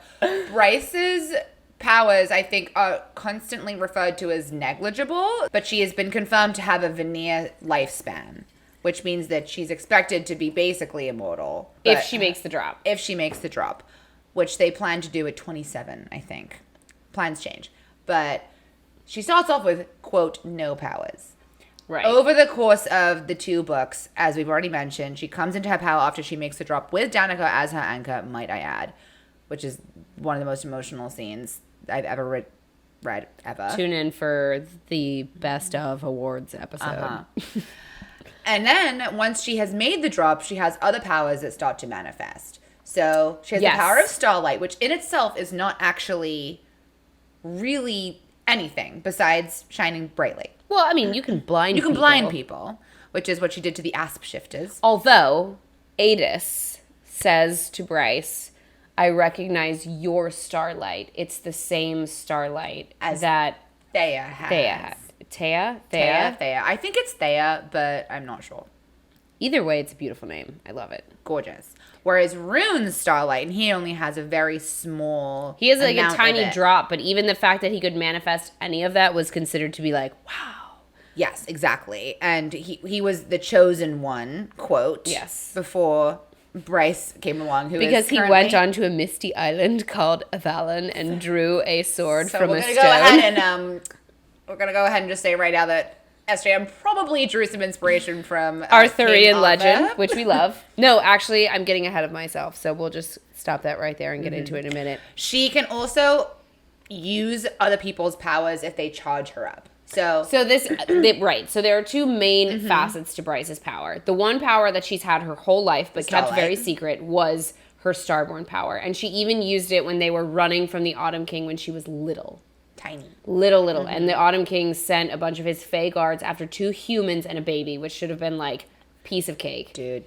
Bryce's powers, I think, are constantly referred to as negligible, but she has been confirmed to have a veneer lifespan, which means that she's expected to be basically immortal. If she makes the drop. If she makes the drop, which they plan to do at 27, I think. Plans change. But she starts off with, quote, no powers. Right. Over the course of the 2 books, as we've already mentioned, she comes into her power after she makes the drop with Danika as her anchor, might I add, which is one of the most emotional scenes I've ever read ever. Tune in for the Best of Awards episode. Uh-huh. And then once she has made the drop, she has other powers that start to manifest. So she has the power of starlight, which in itself is not actually really anything besides shining brightly. Well, I mean, you can blind people. You can blind people, which is what she did to the asp shifters. Although, Adis says to Bryce, I recognize your starlight. It's the same starlight as that Thea has. Thea? I think it's Thea, but I'm not sure. Either way, it's a beautiful name. I love it. Gorgeous. Whereas Ruhn's starlight, and he only has a very small He has like a amount tiny of it. drop, but even the fact that he could manifest any of that was considered to be like, wow. Yes, exactly. And he was the chosen one, quote. Yes. Before Bryce came along, because he went onto a misty island called Avalon and drew a sword from a stone. We're gonna go ahead and just say right now that SJM probably drew some inspiration from Arthurian legend, which we love. No, actually, I'm getting ahead of myself, so we'll just stop that right there and get into it in a minute. She can also use other people's powers if they charge her up. So right. So there are 2 main facets to Bryce's power. The one power that she's had her whole life but kept very secret was her Starborn power, and she even used it when they were running from the Autumn King when she was little. Tiny. Little. And the Autumn King sent a bunch of his Fae guards after 2 humans and a baby, which should have been like piece of cake. Dude.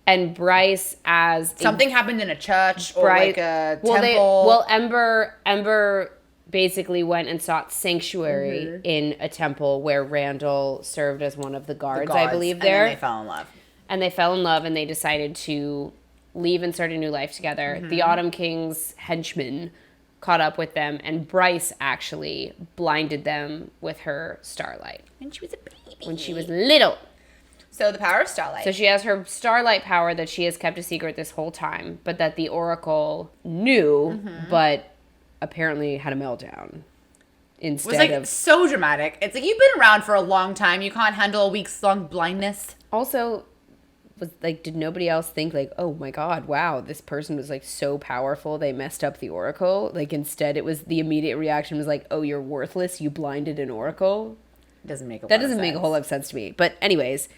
And Bryce something happened in a church or like a temple. Ember basically went and sought sanctuary in a temple where Randall served as one of the guards, I believe there. And then they fell in love. And they fell in love and they decided to leave and start a new life together. The Autumn King's henchmen caught up with them, and Bryce actually blinded them with her starlight. When she was a baby. When she was little. So the power of starlight. So she has her starlight power that she has kept a secret this whole time, but that the Oracle knew, but apparently had a meltdown. Instead it was like so dramatic. It's like, you've been around for a long time. You can't handle a week's long blindness. Also, was like, did nobody else think like, oh my god, wow, this person was like so powerful they messed up the Oracle? Like, instead it was the immediate reaction was like, oh, you're worthless, you blinded an Oracle? Doesn't make a that doesn't make a whole lot of sense to me. But anyways,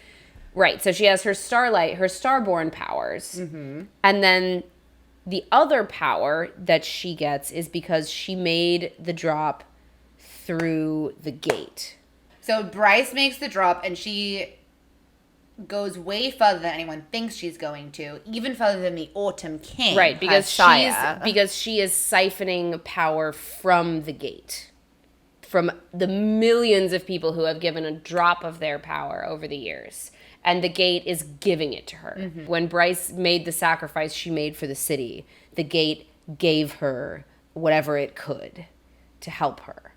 right, so she has her starlight, her starborn powers, and then the other power that she gets is because she made the drop through the gate. So Bryce makes the drop, and she goes way further than anyone thinks she's going to, even further than the Autumn King. Right, because she is siphoning power from the gate. From the millions of people who have given a drop of their power over the years. And the gate is giving it to her. When Bryce made the sacrifice she made for the city, the gate gave her whatever it could to help her.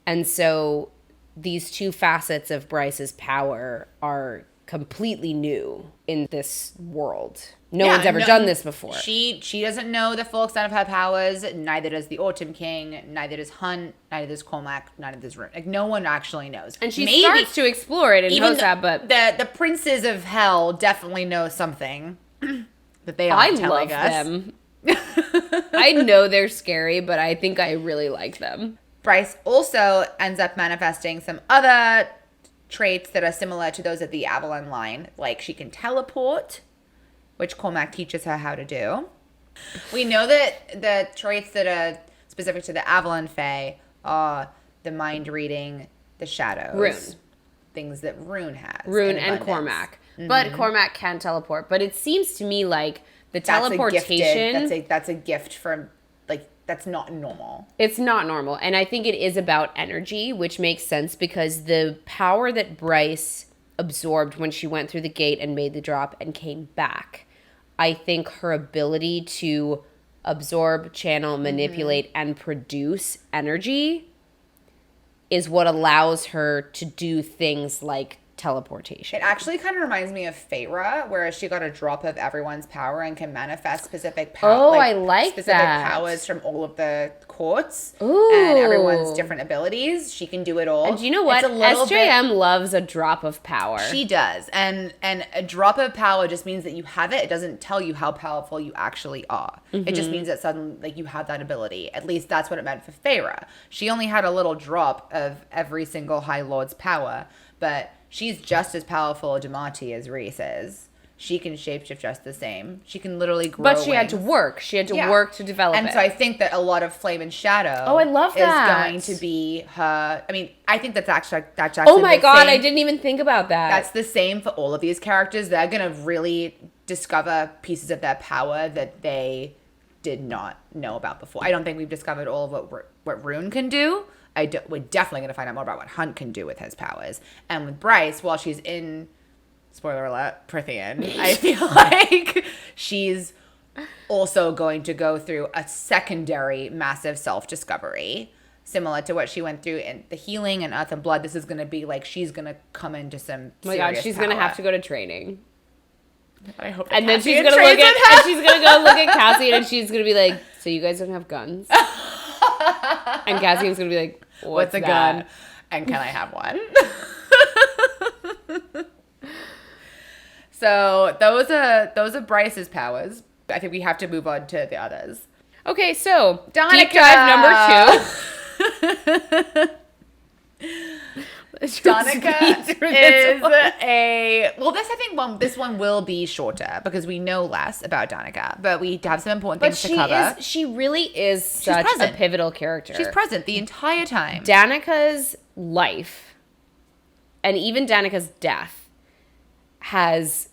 And so these 2 facets of Bryce's power are completely new in this world. No one's ever done this before. She doesn't know the full extent of her powers. Neither does the Autumn King. Neither does Hunt. Neither does Cormac. Neither does Ruhn. Like, no one actually knows. And she starts to explore it in Hosab, but the princes of hell definitely know something that they aren't telling us. Them. I know they're scary, but I think I really like them. Bryce also ends up manifesting some other traits that are similar to those of the Avalon line. Like, she can teleport, which Cormac teaches her how to do. We know that the traits that are specific to the Avalon Fae are the mind reading, the shadows. Ruhn. Things that Ruhn has. Ruhn and Cormac. Mm-hmm. But Cormac can teleport. But it seems to me like the teleportation... That's a gift from... Like, that's not normal. It's not normal. And I think it is about energy, which makes sense because the power that Bryce absorbed when she went through the gate and made the drop and came back, I think her ability to absorb, channel, manipulate, and produce energy is what allows her to do things like teleportation. It actually kind of reminds me of Feyre, where she got a drop of everyone's power and can manifest specific powers. Oh, I like specific that. powers from all of the courts. Ooh. And everyone's different abilities. She can do it all. And do you know what? SJM loves a drop of power. She does. And a drop of power just means that you have it. It doesn't tell you how powerful you actually are. Mm-hmm. It just means that suddenly, like, you have that ability. At least that's what it meant for Feyre. She only had a little drop of every single High Lord's power, but she's just as powerful Damati as Rhys is. She can shapeshift just the same. She can literally grow But she had to work. She had to work to develop it. And so I think that a lot of Flame and Shadow I love that. is going to be her... I mean, I think that's actually oh my God, I didn't even think about that. That's the same for all of these characters. They're going to really discover pieces of their power that they did not know about before. I don't think we've discovered all of what Ruhn can do. We're definitely going to find out more about what Hunt can do with his powers. And with Bryce, while she's in, spoiler alert, Prithian, I feel like she's also going to go through a secondary massive self-discovery, similar to what she went through in the healing and Earth and Blood. This is going to be like she's going to come into some oh my God, she's going to have to go to training. I hope and then she's going to look at, and she's going to go look at Cassie and she's going to be like, so you guys don't have guns? And Cassian's going to be like, What's a gun? And can I have one? So those are Bryce's powers. I think we have to move on to the others. Okay, so Danika. Deep dive number 2. Danika is this one will be shorter because we know less about Danika, but we have some important things to cover. She really is such a pivotal character. She's present the entire time. Danika's life and even Danika's death has,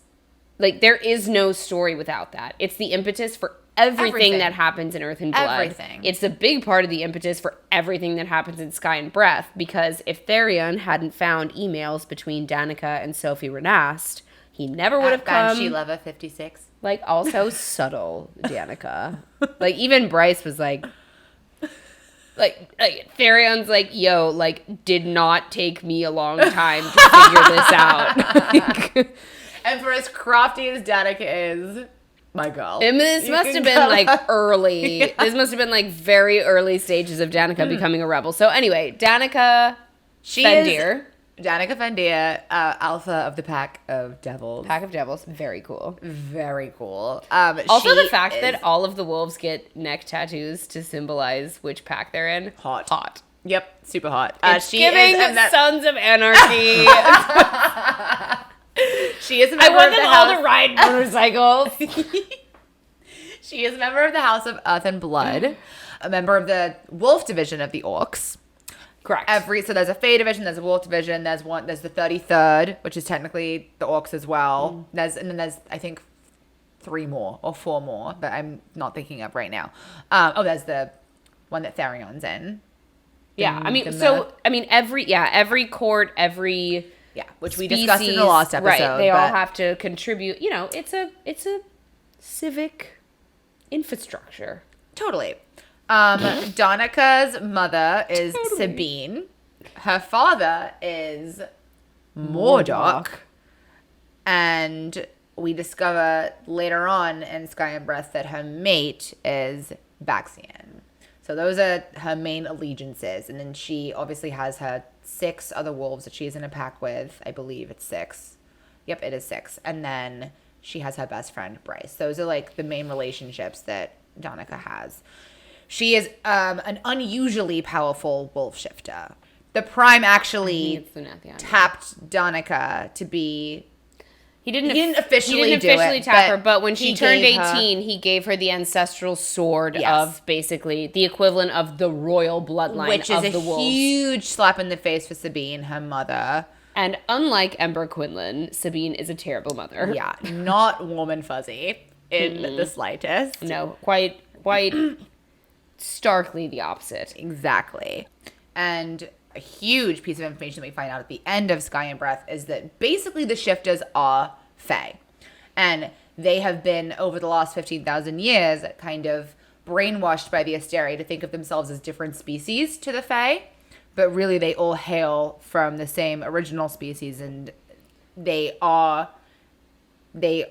like, there is no story without that. It's the impetus for everything that happens in Earth and Blood. Everything. It's a big part of the impetus for everything that happens in Sky and Breath, because if Therion hadn't found emails between Danika and Sophie Renast, he never would have come. Banshee Lover 56. Like, also subtle Danika. Like, even Bryce was like Therion's like, yo, like, did not take me a long time to figure this out. And for as crafty as Danika is, my girl. This must have been like early. Yeah. This must have been like very early stages of Danika becoming a rebel. So anyway, Danika Fendir. Danika Fendir, alpha of the Pack of Devils. Pack of Devils. Very cool. Very cool. Also the fact that all of the wolves get neck tattoos to symbolize which pack they're in. Hot. Yep. Super hot. It's giving Sons of Anarchy. She is a member of the house. I want them all to ride motorcycles. She is a member of the House of Earth and Blood, a member of the Wolf Division of the Orcs. Correct. So there's a Fae Division, there's a Wolf Division, there's the 33rd, which is technically the Orcs as well. And then there's I think 3 more or 4 more, but I'm not thinking of right now. There's the one that Therion's in. Yeah, every court, every which we discussed in the last episode. Right, they all have to contribute. You know, it's a civic infrastructure. Totally. Danika's mother is Sabine. Her father is Mordok. And we discover later on in Sky and Breath that her mate is Baxian. So those are her main allegiances. And then she obviously has her 6 other wolves that she's in a pack with. I believe it's 6. Yep, it is 6. And then she has her best friend, Bryce. Those are like the main relationships that Danika has. She is an unusually powerful wolf shifter. The Prime actually tapped Danika to be... He didn't officially tap her, but when she turned 18, he gave her the ancestral sword of basically the equivalent of the royal bloodline of the wolves. Which is a huge slap in the face for Sabine, her mother. And unlike Ember Quinlan, Sabine is a terrible mother. Yeah, not warm and fuzzy in the slightest. No, quite starkly the opposite. Exactly. And a huge piece of information that we find out at the end of Sky and Breath is that basically the shifters are Fae. And they have been, over the last 15,000 years, kind of brainwashed by the Asteri to think of themselves as different species to the Fae. But really they all hail from the same original species, and they are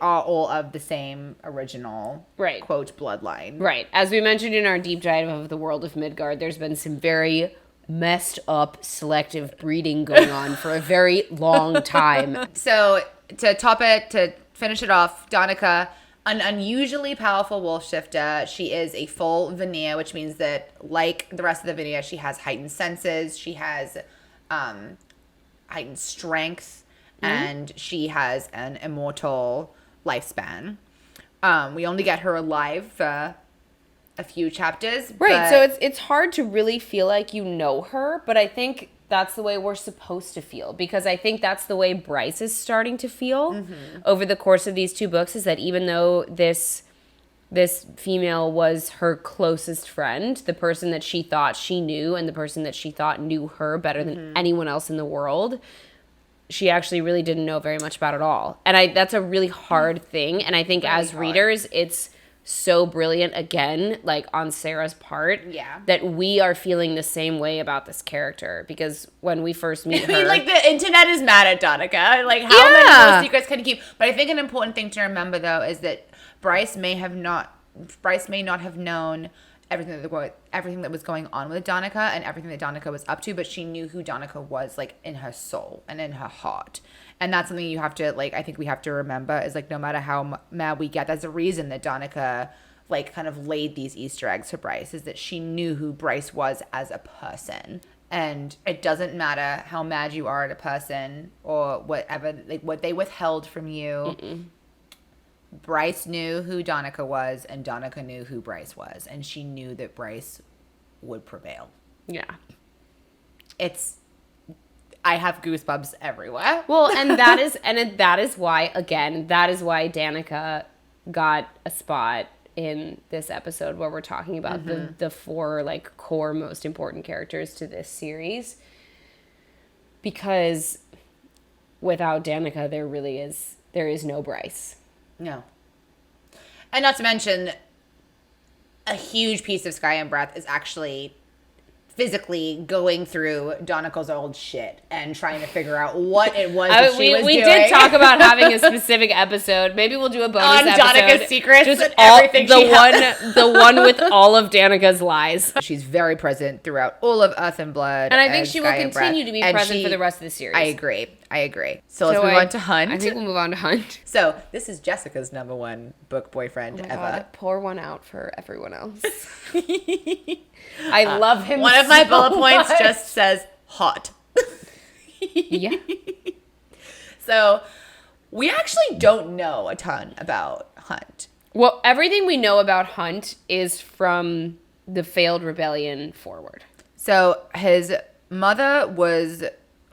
all of the same original, quote, bloodline. Right. As we mentioned in our deep dive of the world of Midgard, there's been some very messed up selective breeding going on for a very long time. So to finish it off, Danika, an unusually powerful wolf shifter. She is a full Vanir, which means that like the rest of the Vanir, she has heightened senses. She has heightened strength, and she has an immortal lifespan. We only get her alive for a few chapters. Right, so it's hard to really feel like you know her, but I think that's the way we're supposed to feel, because I think that's the way Bryce is starting to feel over the course of these 2 books, is that even though this female was her closest friend, the person that she thought she knew and the person that she thought knew her better than anyone else in the world, she actually really didn't know very much about at all. And that's a really hard thing, and I think really as readers, it's so brilliant, again, like on Sarah's part, that we are feeling the same way about this character, because when we first meet her, like the internet is mad at Danika. Like, how many more secrets can you keep? But I think an important thing to remember, though, is that Bryce may not have known everything that was going on with Danika and everything that Danika was up to, but she knew who Danika was, like, in her soul and in her heart. And that's something you have to, like, I think we have to remember, is, like, no matter how mad we get, there's a reason that Danika, like, kind of laid these Easter eggs for Bryce, is that she knew who Bryce was as a person. And it doesn't matter how mad you are at a person or whatever, like, what they withheld from you. Bryce knew who Danika was, and Danika knew who Bryce was, and she knew that Bryce would prevail. Yeah. I have goosebumps everywhere. Well, and that is why Danika got a spot in this episode where we're talking about the 4 like core most important characters to this series. Because without Danika, there is no Bryce. No. And not to mention, a huge piece of Sky and Breath is actually physically going through Danika's old shit and trying to figure out what it was that she was doing. We did talk about having a specific episode. Maybe we'll do a bonus episode. On Danika's secrets just and everything the one with all of Danika's lies. She's very present throughout all of Earth and Blood. And I think she will continue to be present for the rest of the series. I agree. So let's move on to Hunt. I think we'll move on to Hunt. So this is Jessica's #1 book boyfriend ever. God, pour one out for everyone else. I love him. One of my bullet points just says hot. Yeah. So we actually don't know a ton about Hunt. Well, everything we know about Hunt is from the failed rebellion forward. So his mother was...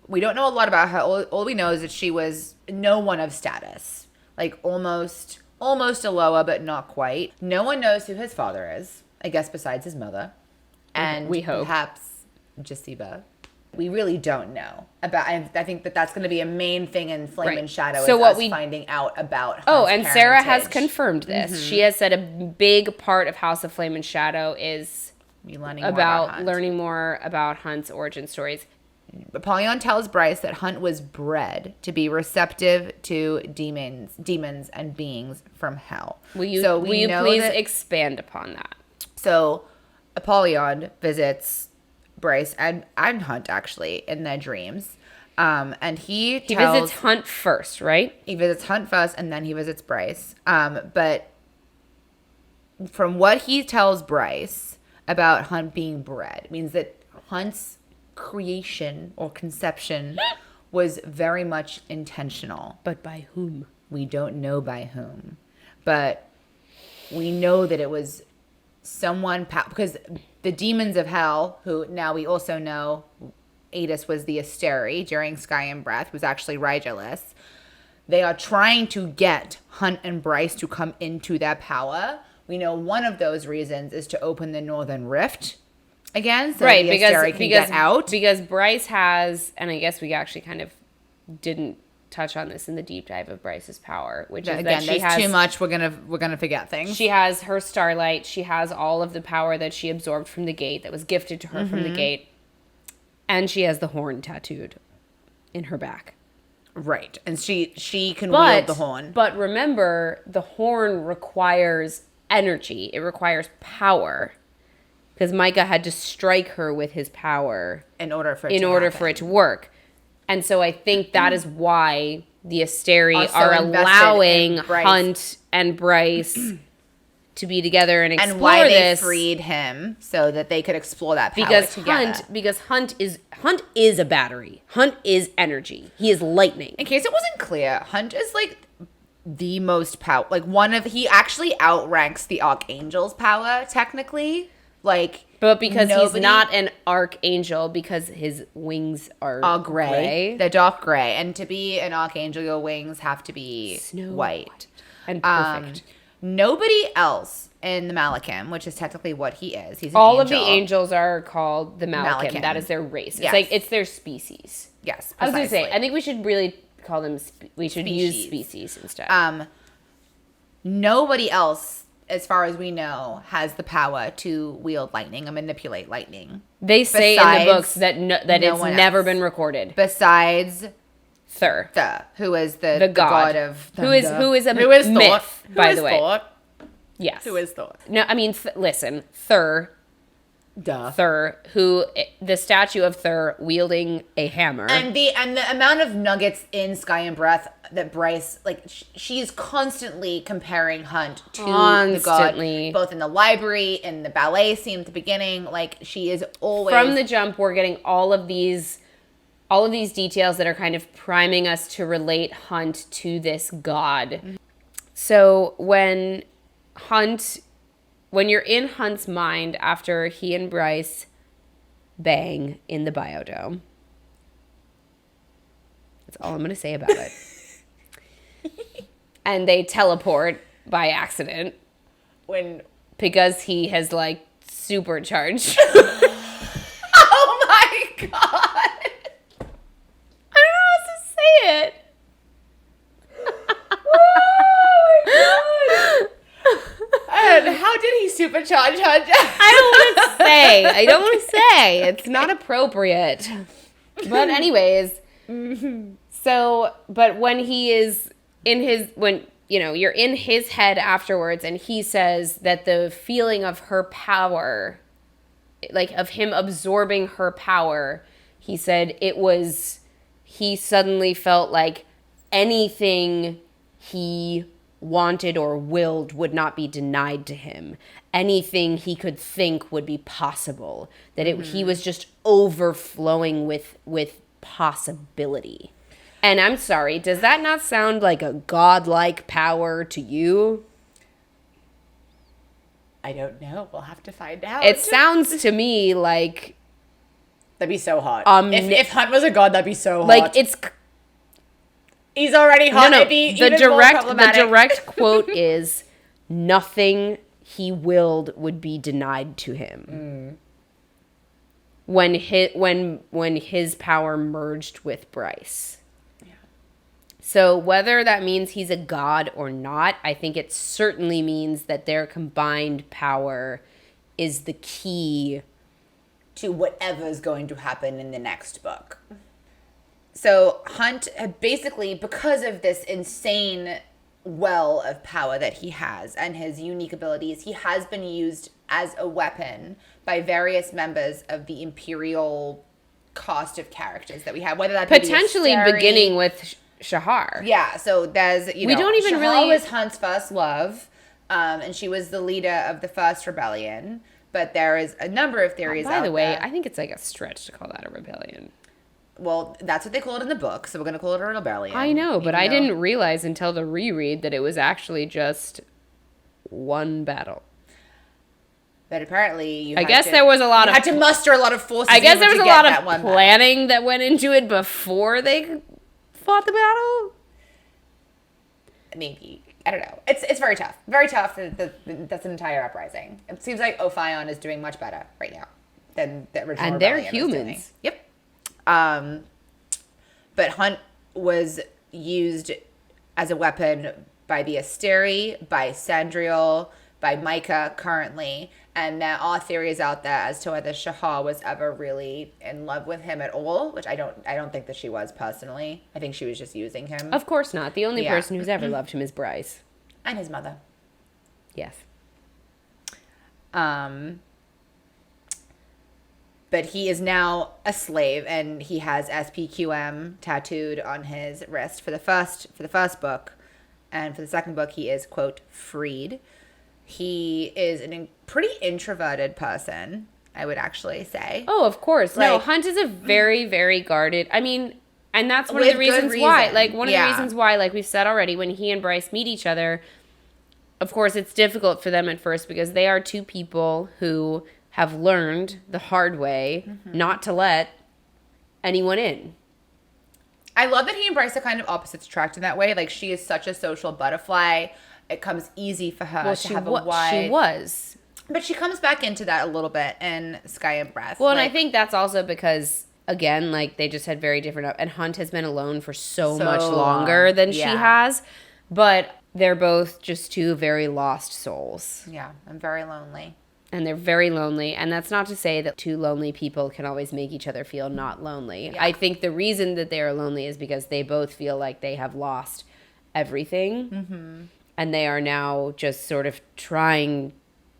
We don't know a lot about her. All we know is that she was no one of status. Like almost a Loa, but not quite. No one knows who his father is, I guess, besides his mother. And we hope. Perhaps Jasiba. We really don't know about. I think that's going to be a main thing in Flame and Shadow. So is us finding out about. Hunt's and Sarah has confirmed this. She has said a big part of House of Flame and Shadow is learning more about Hunt's origin stories. Apollyon tells Bryce that Hunt was bred to be receptive to demons and beings from hell. Will you please expand upon that? So Apollyon visits Bryce and Hunt, actually, in their dreams. And he visits Hunt first, right? He visits Hunt first, and then he visits Bryce. But from what he tells Bryce about Hunt being bred, means that Hunt's creation or conception was very much intentional. But by whom? We don't know by whom. But we know that it was someone, because the demons of hell, who now we also know Adis was the Asteri during Sky and Breath, was actually Rigelus. They are trying to get Hunt and Bryce to come into their power. We know one of those reasons is to open the Northern Rift again, so right, the Asteri can get out. Because Bryce has, and I guess we actually kind of didn't touch on this in the deep dive of Bryce's power, which is again, that she has too much. We're gonna forget things. She has her starlight. She has all of the power that she absorbed from the gate, that was gifted to her from the gate, and she has the horn tattooed in her back. Right, and she can wield the horn. But remember, the horn requires energy. It requires power. Because Micah had to strike her with his power in order for it to work. And so I think that is why the Asteri are allowing Hunt and Bryce to be together and explore and why this. They freed him so that they could explore that power together. Because Hunt is a battery. Hunt is energy. He is lightning. In case it wasn't clear, Hunt is like the most power. Like he actually outranks the Archangel's power technically. But because he's not an archangel, because his wings are gray. They're dark gray. And to be an archangel, your wings have to be Snow white. And perfect. Nobody else in the Malachim, which is technically what he is. He's an All angel. of the angels are called the Malachim. That is their race. Yes. It's their species. Yes, precisely. I was going to say, I think we should really call them, use species instead. Nobody else, as far as we know, has the power to wield lightning and manipulate lightning. They say in the books that it's never been recorded. Besides Thur, who is the god of thunder. Who is myth, by the way. Thor? Yes. Who is Thor? No, I mean, listen, Thur, the statue of Thur wielding a hammer. And the amount of nuggets in Sky and Breath that Bryce, she's constantly comparing Hunt to the god, both in the library, in the ballet scene at the beginning. She is always... From the jump, we're getting all of these details that are kind of priming us to relate Hunt to this god. Mm-hmm. So when you're in Hunt's mind after he and Bryce bang in the biodome, that's all I'm going to say about it. And they teleport by accident because he has supercharged. Oh my god! I don't know how to say it. Oh my god! And how did he supercharge her? I don't want to say. It's not appropriate. But anyways, so, but when he is you're in his head afterwards and he says that the feeling of her power, of him absorbing her power, he said he suddenly felt like anything he wanted or willed would not be denied to him. Anything he could think would be possible. That he was just overflowing with possibility. And I'm sorry, does that not sound like a godlike power to you? I don't know. We'll have to find out. It sounds to me like... That'd be so hot. If Hunt was a god, that'd be so hot. He's already hot. No. The direct quote is, nothing he willed would be denied to him. When his power merged with Bryce. Yeah. So whether that means he's a god or not, I think it certainly means that their combined power is the key to whatever's going to happen in the next book. So Hunt had basically, because of this insane well of power that he has and his unique abilities, he has been used as a weapon by various members of the Imperial cast of characters that we have, whether that be Potentially beginning with Shahar. Yeah, so there's, we don't even Shahar really was Hunt's first love, and she was the leader of the first rebellion, but there is a number of theories out there. By the way, I think it's like a stretch to call that a rebellion. Well, that's what they call it in the book, so we're going to call it a rebellion. I know, but I didn't realize until the reread that it was actually just one battle. But apparently, I guess there was a lot of... had to muster a lot of forces. I guess there was a lot of planning that went into it before they fought the battle. Maybe. I don't know. It's very tough. Very tough. That's an entire uprising. It seems like Ophion is doing much better right now than the original And they're rebellion was doing. humans. Yep. But Hunt was used as a weapon by the Asteri, by Sandriel, by Micah currently, and there are theories out there as to whether Shahar was ever really in love with him at all, which I don't think that she was personally. I think she was just using him. Of course not. The only person who's ever loved him is Bryce. And his mother. Yes. But he is now a slave, and he has SPQM tattooed on his wrist for the first book, and for the second book, he is, quote, freed. He is a pretty introverted person, I would actually say. Oh, of course. No, Hunt is a very, very guarded. I mean, and that's one of the reasons why. Like, one of the reasons why, like we've said already, when he and Bryce meet each other, of course, it's difficult for them at first because they are two people who have learned the hard way not to let anyone in. I love that he and Bryce are kind of opposites attract in that way. Like, she is such a social butterfly. It comes easy for her to have a wide... She was. But she comes back into that a little bit in Sky and Breath. Well, and I think that's also because, again, like, they just had very different... And Hunt has been alone for so much longer than she has. But they're both just two very lost souls. Yeah, I'm very lonely. And they're very lonely. And that's not to say that two lonely people can always make each other feel not lonely. Yeah. I think the reason that they are lonely is because they both feel like they have lost everything. Mm-hmm. And they are now just sort of trying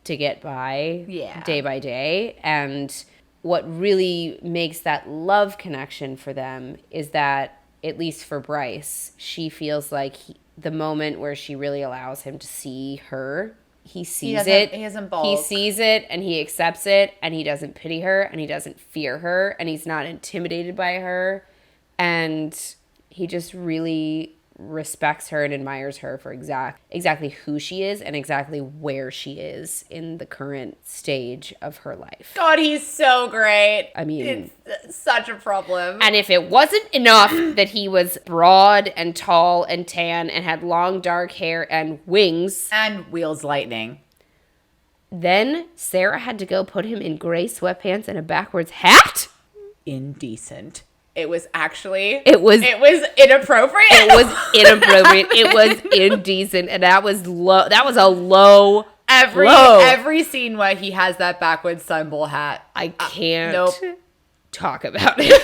to get by day by day. And what really makes that love connection for them is that, at least for Bryce, she feels like the moment where she really allows him to see her, he sees it. He doesn't balk. He sees it and he accepts it, and he doesn't pity her and he doesn't fear her and he's not intimidated by her. And he just really respects her and admires her for exactly who she is and exactly where she is in the current stage of her life. God, he's so great. I mean, it's such a problem. And if it wasn't enough that he was broad and tall and tan and had long dark hair and wings and wields lightning, then Sarah had to go put him in gray sweatpants and a backwards hat? Indecent. It was inappropriate. It was inappropriate. It was indecent, and that was low. That was a low. Every scene where he has that backwards sunball hat, I can't talk about it.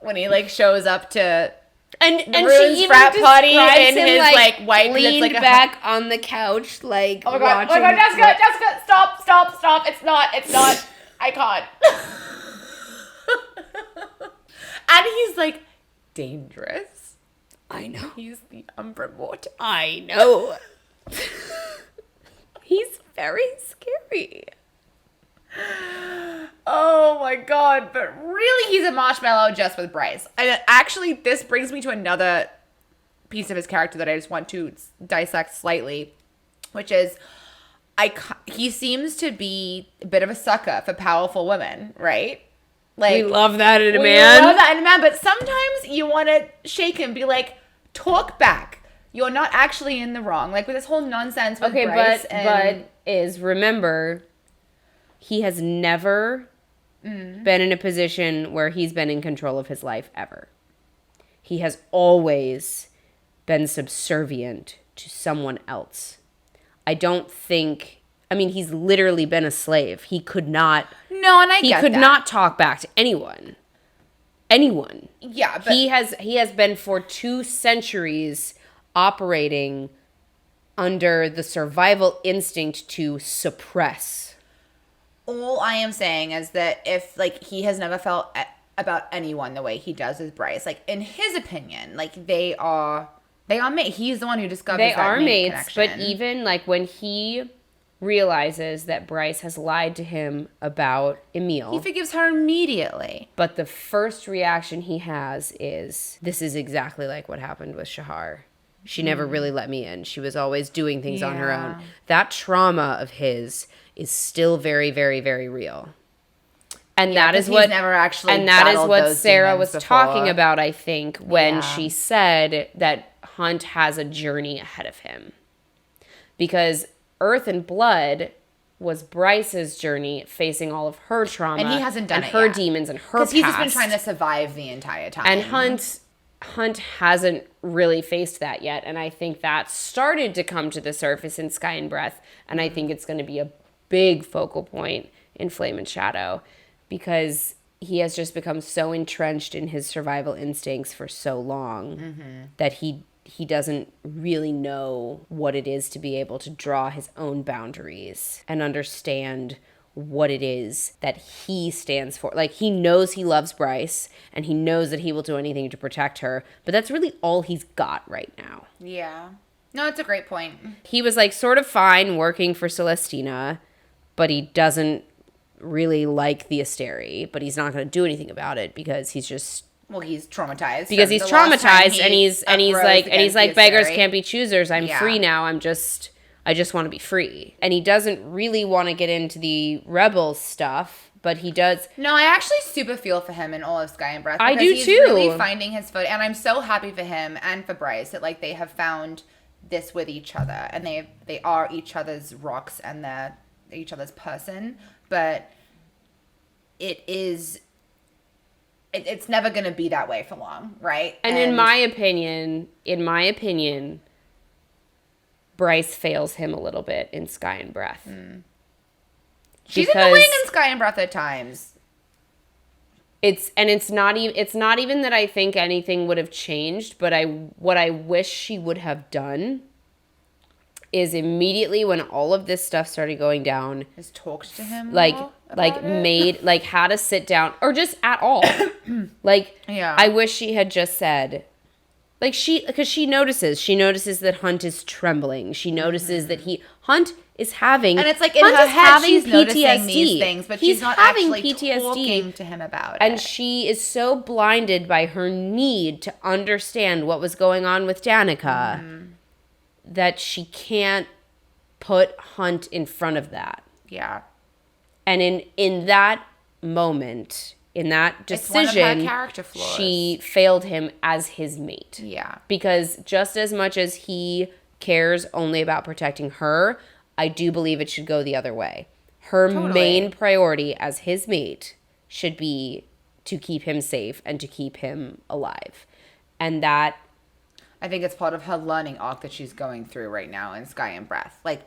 When he like shows up to and Ruhn's she frat party in him, his like white leaned like back on the couch, like oh my god, Jessica, stop! It's not. I can't. And he's like dangerous. I know. He's the Umbra Mortis. I know. He's very scary. Oh my god, but really he's a marshmallow just with Bryce. And actually this brings me to another piece of his character that I just want to dissect slightly, which is he seems to be a bit of a sucker for powerful women, right? Like, we love that in a man. But sometimes you want to shake him, be like, talk back. You're not actually in the wrong. Like with this whole nonsense with Bryce. But remember, he has never been in a position where he's been in control of his life ever. He has always been subservient to someone else. I mean, he's literally been a slave. He could not. No, and he could not talk back to anyone. Anyone. Yeah, but he has been for 2 centuries operating under the survival instinct to suppress. All I am saying is that if, like, he has never felt about anyone the way he does with Bryce, like, in his opinion, like, they are mates. He's the one who discovers they that are mate mates, connection. but even, like, when he realizes that Bryce has lied to him about Emil, he forgives her immediately. but the first reaction he has is, this is exactly like what happened with Shahar. She never really let me in. She was always doing things on her own. That trauma of his is still very, very, very real. And that is what never actually and that is battled what those Sarah was demons talking before. about, I think, when she said that Hunt has a journey ahead of him. Because Earth and Blood was Bryce's journey, facing all of her trauma. And he hasn't done and it her yet. demons and her past. Because he's just been trying to survive the entire time. And Hunt hasn't really faced that yet. And I think that started to come to the surface in Sky and Breath. And I think it's going to be a big focal point in Flame and Shadow. Because he has just become so entrenched in his survival instincts for so long that he doesn't really know what it is to be able to draw his own boundaries and understand what it is that he stands for. Like, he knows he loves Bryce and he knows that he will do anything to protect her, but that's really all he's got right now. Yeah. No, it's a great point. He was, like, sort of fine working for Celestina, but he doesn't really like the Asteri, but he's not going to do anything about it because he's just... Well, he's traumatized. Because he's traumatized and he's like beggars can't be choosers. I'm free now. I just want to be free. And he doesn't really want to get into the rebel stuff, but he does. No, I actually super feel for him in all of Sky and Breath. I do he's too. Really finding his foot, and I'm so happy for him and for Bryce that, like, they have found this with each other, and they are each other's rocks and they're each other's person. But it's never going to be that way for long, right? And in my opinion, Bryce fails him a little bit in Sky and Breath. She's annoying in Sky and Breath at times. It's not even that I think anything would have changed, but what I wish she would have done is immediately when all of this stuff started going down, has talked to him had to sit down, or just at all. I wish she had just said, like, because she notices that Hunt is trembling. She notices that Hunt is having, and it's like in her head she's noticing these things, but she's not actually talking to him about it. And she is so blinded by her need to understand what was going on with Danika that she can't put Hunt in front of that. Yeah. And in that moment, in that decision, it's one of her character flaws. She failed him as his mate. Yeah. Because just as much as he cares only about protecting her, I do believe it should go the other way. Her main priority as his mate should be to keep him safe and to keep him alive. And that... I think it's part of her learning arc that she's going through right now in Sky and Breath. Like,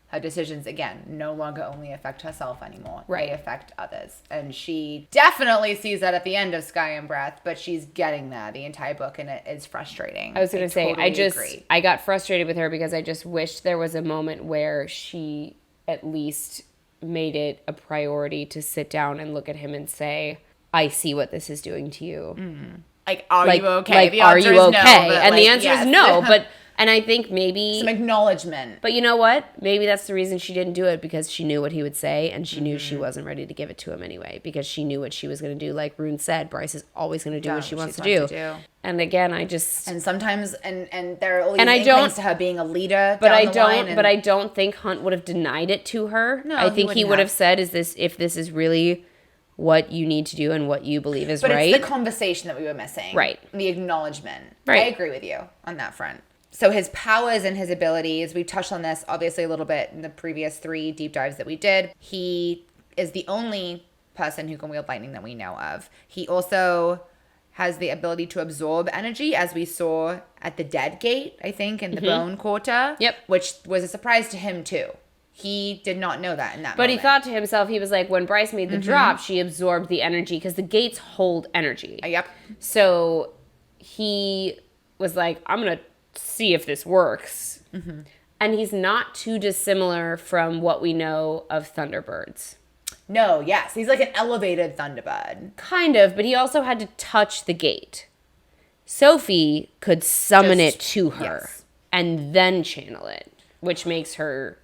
her decisions, again, no longer only affect herself anymore. Right. They affect others. And she definitely sees that at the end of Sky and Breath, but she's getting there the entire book, and it is frustrating. I was going to say, agree. I got frustrated with her because I just wished there was a moment where she at least made it a priority to sit down and look at him and say, I see what this is doing to you. Mm-hmm. Like, are you okay? The answer is no. And the answer is no, but... And I think maybe... some acknowledgement. But you know what? Maybe that's the reason she didn't do it, because she knew what he would say, and she knew she wasn't ready to give it to him anyway, because she knew what she was going to do. Like Ruhn said, Bryce is always going to do what she wants to do. And again, I just... And sometimes... And there are all these inklings to her being a leader But I don't think Hunt would have denied it to her. No, I think he would have said, if this is really what you need to do and what you believe is right. But it's the conversation that we were missing. Right. The acknowledgement. Right. I agree with you on that front. So his powers and his abilities, we touched on this obviously a little bit in the previous 3 deep dives that we did. He is the only person who can wield lightning that we know of. He also has the ability to absorb energy, as we saw at the Dead Gate, I think, in the Bone Quarter. Yep. Which was a surprise to him too. He did not know that in that But moment. he thought to himself, he was like, when Bryce made the drop, she absorbed the energy because the gates hold energy. Yep. So he was like, I'm going to see if this works. And he's not too dissimilar from what we know of Thunderbirds. No, yes. He's like an elevated Thunderbird. Kind of, but he also had to touch the gate. Sophie could summon it to her and then channel it, which makes her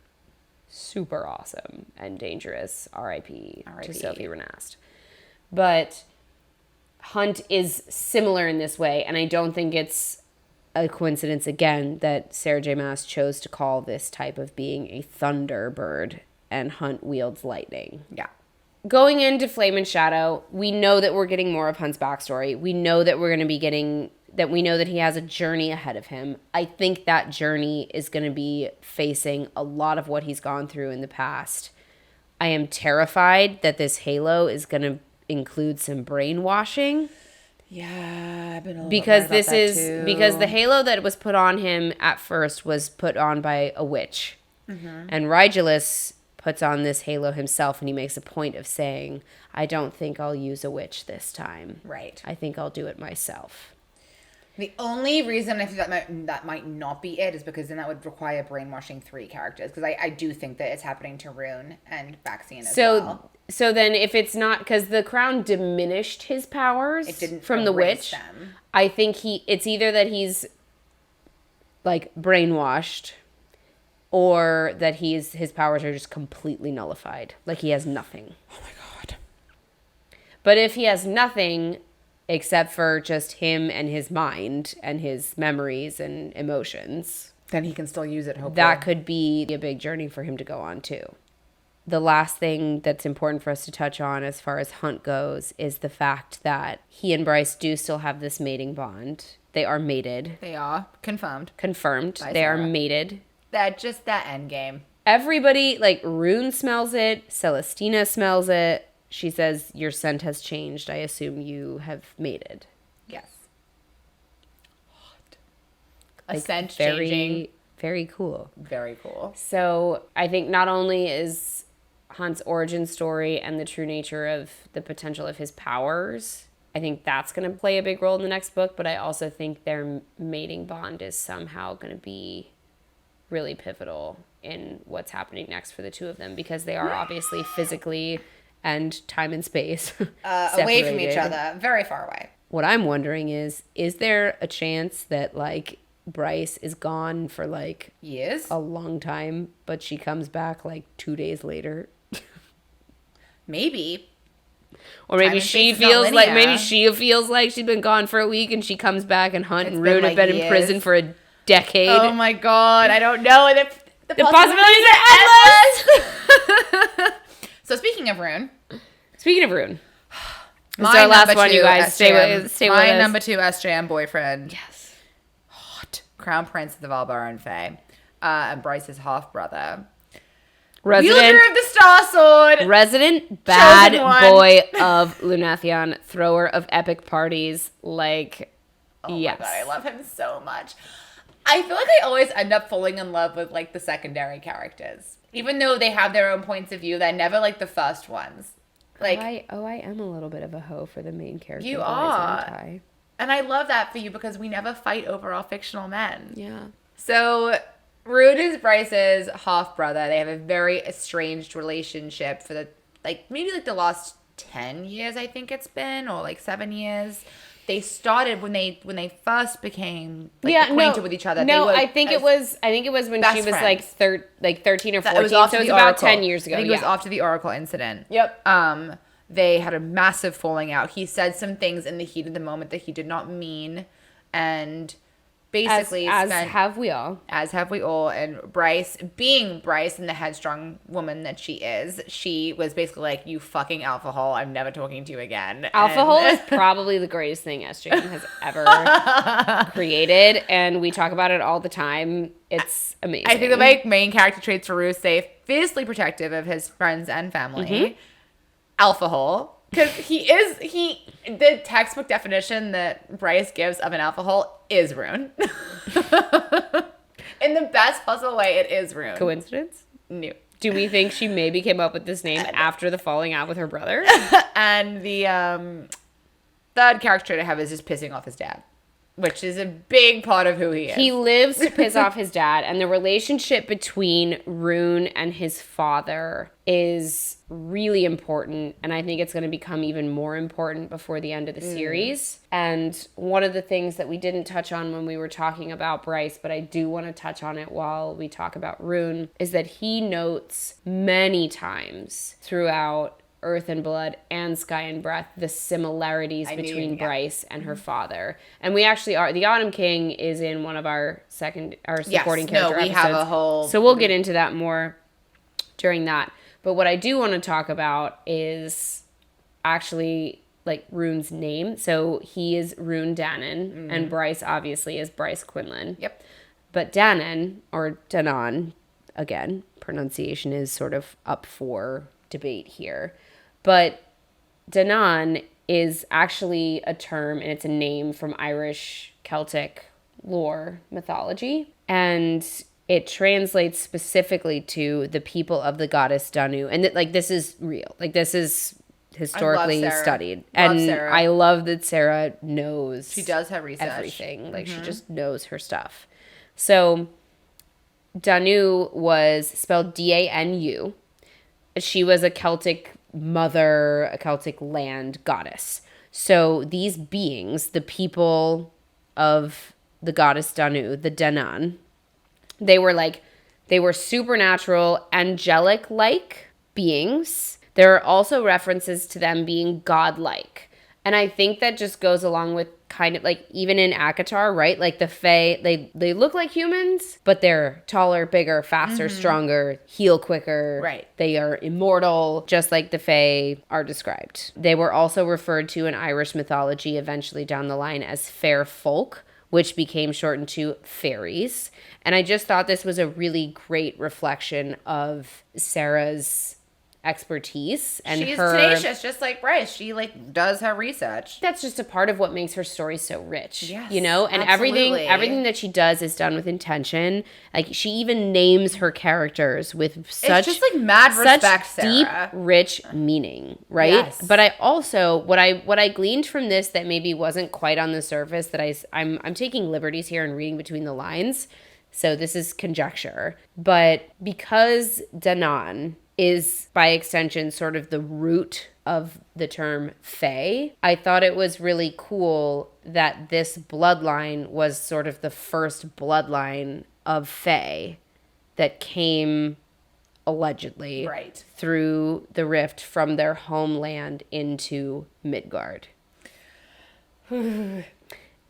super awesome and dangerous. R.I.P. to Sophie Renast. But Hunt is similar in this way, and I don't think it's a coincidence again that Sarah J Maas chose to call this type of being a Thunderbird and Hunt wields lightning. Yeah. Going into Flame and Shadow, we know that we're getting more of Hunt's backstory. We know that we're going to be getting that we know that he has a journey ahead of him. I think that journey is going to be facing a lot of what he's gone through in the past. I am terrified that this halo is going to include some brainwashing. Yeah, I've been a little because bit about this that is too. because the halo that was put on him at first was put on by a witch. And Rigulus puts on this halo himself, and he makes a point of saying, I don't think I'll use a witch this time. Right. I think I'll do it myself. The only reason I think that might not be it is because then that would require brainwashing 3 characters. Because I do think that it's happening to Ruhn and Baxian as well. So then if it's not, because the crown diminished his powers It didn't from the erase witch, them. I think it's either that he's like brainwashed or that his powers are just completely nullified. Like he has nothing. Oh my god. But if he has nothing except for just him and his mind and his memories and emotions, Then he can still use it, hopefully. that could be a big journey for him to go on too. The last thing that's important for us to touch on as far as Hunt goes is the fact that he and Bryce do still have this mating bond. They are mated. They are. Confirmed. Confirmed. By They are Sarah. mated. That end game. Everybody, like Ruhn smells it. Celestina smells it. She says, your scent has changed. I assume you have mated. Yes. Hot. A Like, scent very, changing. very cool. Very cool. So I think not only is Hunt's origin story and the true nature of the potential of his powers, I think that's going to play a big role in the next book, but I also think their mating bond is somehow going to be really pivotal in what's happening next for the two of them, because they are obviously physically and time and space Away from each separated. other. Very far away. What I'm wondering is there a chance that like Bryce is gone for like Years? a long time, but she comes back like 2 days later? Maybe. Or maybe and she space is not feels like linear. maybe she feels like she's been gone for a week and she comes back and Hunt It's and been, Ruhn have like, been in years. prison for a decade. Oh my god, I don't know. The possibilities are endless. So speaking of Ruhn, Speaking of Ruhn, this is my our last number one, two you guys. SJM Stay with my us. number 2 SJM boyfriend. Yes. Hot. Crown Prince of the Valbaran Fae. And Bryce's half brother. Resident Wielder of the Star Sword. resident bad Chosen one. boy of Lunathion, thrower of epic parties. Like, Oh yes. my god, I love him so much. I feel like I always end up falling in love with like the secondary characters. Even though they have their own points of view, they're never like the first ones. Like, I am a little bit of a hoe for the main character. You boys, are. aren't I? and I love that for you because we never fight over our fictional men. Yeah. So Ruhn is Bryce's half brother. They have a very estranged relationship for maybe the last 10 years, I think it's been, or like 7 years. They started when they first became acquainted with each other. No, they were I think it was when best she was friends. like 13 or 14. It was after so it was the about Oracle. 10 years ago. I think yeah. it was after the Oracle incident. Yep. They had a massive falling out. He said some things in the heat of the moment that he did not mean, and basically as have we all. as have we all. And Bryce, being Bryce and the headstrong woman that she is, she was basically like, you fucking alcohol, I'm never talking to you again. Alcohol And- is probably the greatest thing SJM has ever created, and we talk about it all the time. It's amazing. I think the main character traits for Ruth say fiercely protective of his friends and family. Mm-hmm. Alcohol. Because the textbook definition that Bryce gives of an alcohol is Ruhn. In the best possible way, it is Ruhn. Coincidence? No. Do we think she maybe came up with this name after the falling out with her brother? And the third character to have is just pissing off his dad, which is a big part of who he is. He lives to piss off his dad, and the relationship between Ruhn and his father is really important, and I think it's going to become even more important before the end of the series. And one of the things that we didn't touch on when we were talking about Bryce, but I do want to touch on it while we talk about Ruhn, is that he notes many times throughout Earth and Blood and Sky and Breath the similarities between Bryce and her father. And we actually are, the Autumn King is in one of our supporting character episodes. Have a whole, so we'll get into that more during that. But what I do want to talk about is actually like Ruhn's name. So he is Ruhn Danann, and Bryce obviously is Bryce Quinlan. Yep. But Danann, or Danann, again, pronunciation is sort of up for debate here. But Danann is actually a term, and it's a name from Irish Celtic lore mythology. And it translates specifically to the people of the goddess Danu. And this is real. Like, this is historically studied. Sarah. I love that Sarah knows. She does have research. Everything. Like, she just knows her stuff. So Danu was spelled D-A-N-U. She was a Celtic mother, a Celtic land goddess. So these beings, the people of the goddess Danu, the Danann, they were supernatural, angelic-like beings. There are also references to them being godlike. And I think that just goes along with kind of like even in ACOTAR, right? Like the Fae, they look like humans, but they're taller, bigger, faster, stronger, heal quicker. Right. They are immortal, just like the Fae are described. They were also referred to in Irish mythology eventually down the line as fair folk, which became shortened to fairies. And I just thought this was a really great reflection of Sarah's expertise, and she's tenacious, just like Bryce. She does her research. That's just a part of what makes her story so rich. Yes, you know, and absolutely. everything that she does is done with intention. Like, she even names her characters with such, it's just like mad respect, such deep, Sarah. rich meaning, right? Yes. But I also what I gleaned from this that maybe wasn't quite on the surface, that I'm taking liberties here and reading between the lines. So this is conjecture. But because Danann is, by extension, sort of the root of the term Fae, I thought it was really cool that this bloodline was sort of the first bloodline of Fae that came, allegedly, through the rift from their homeland into Midgard. And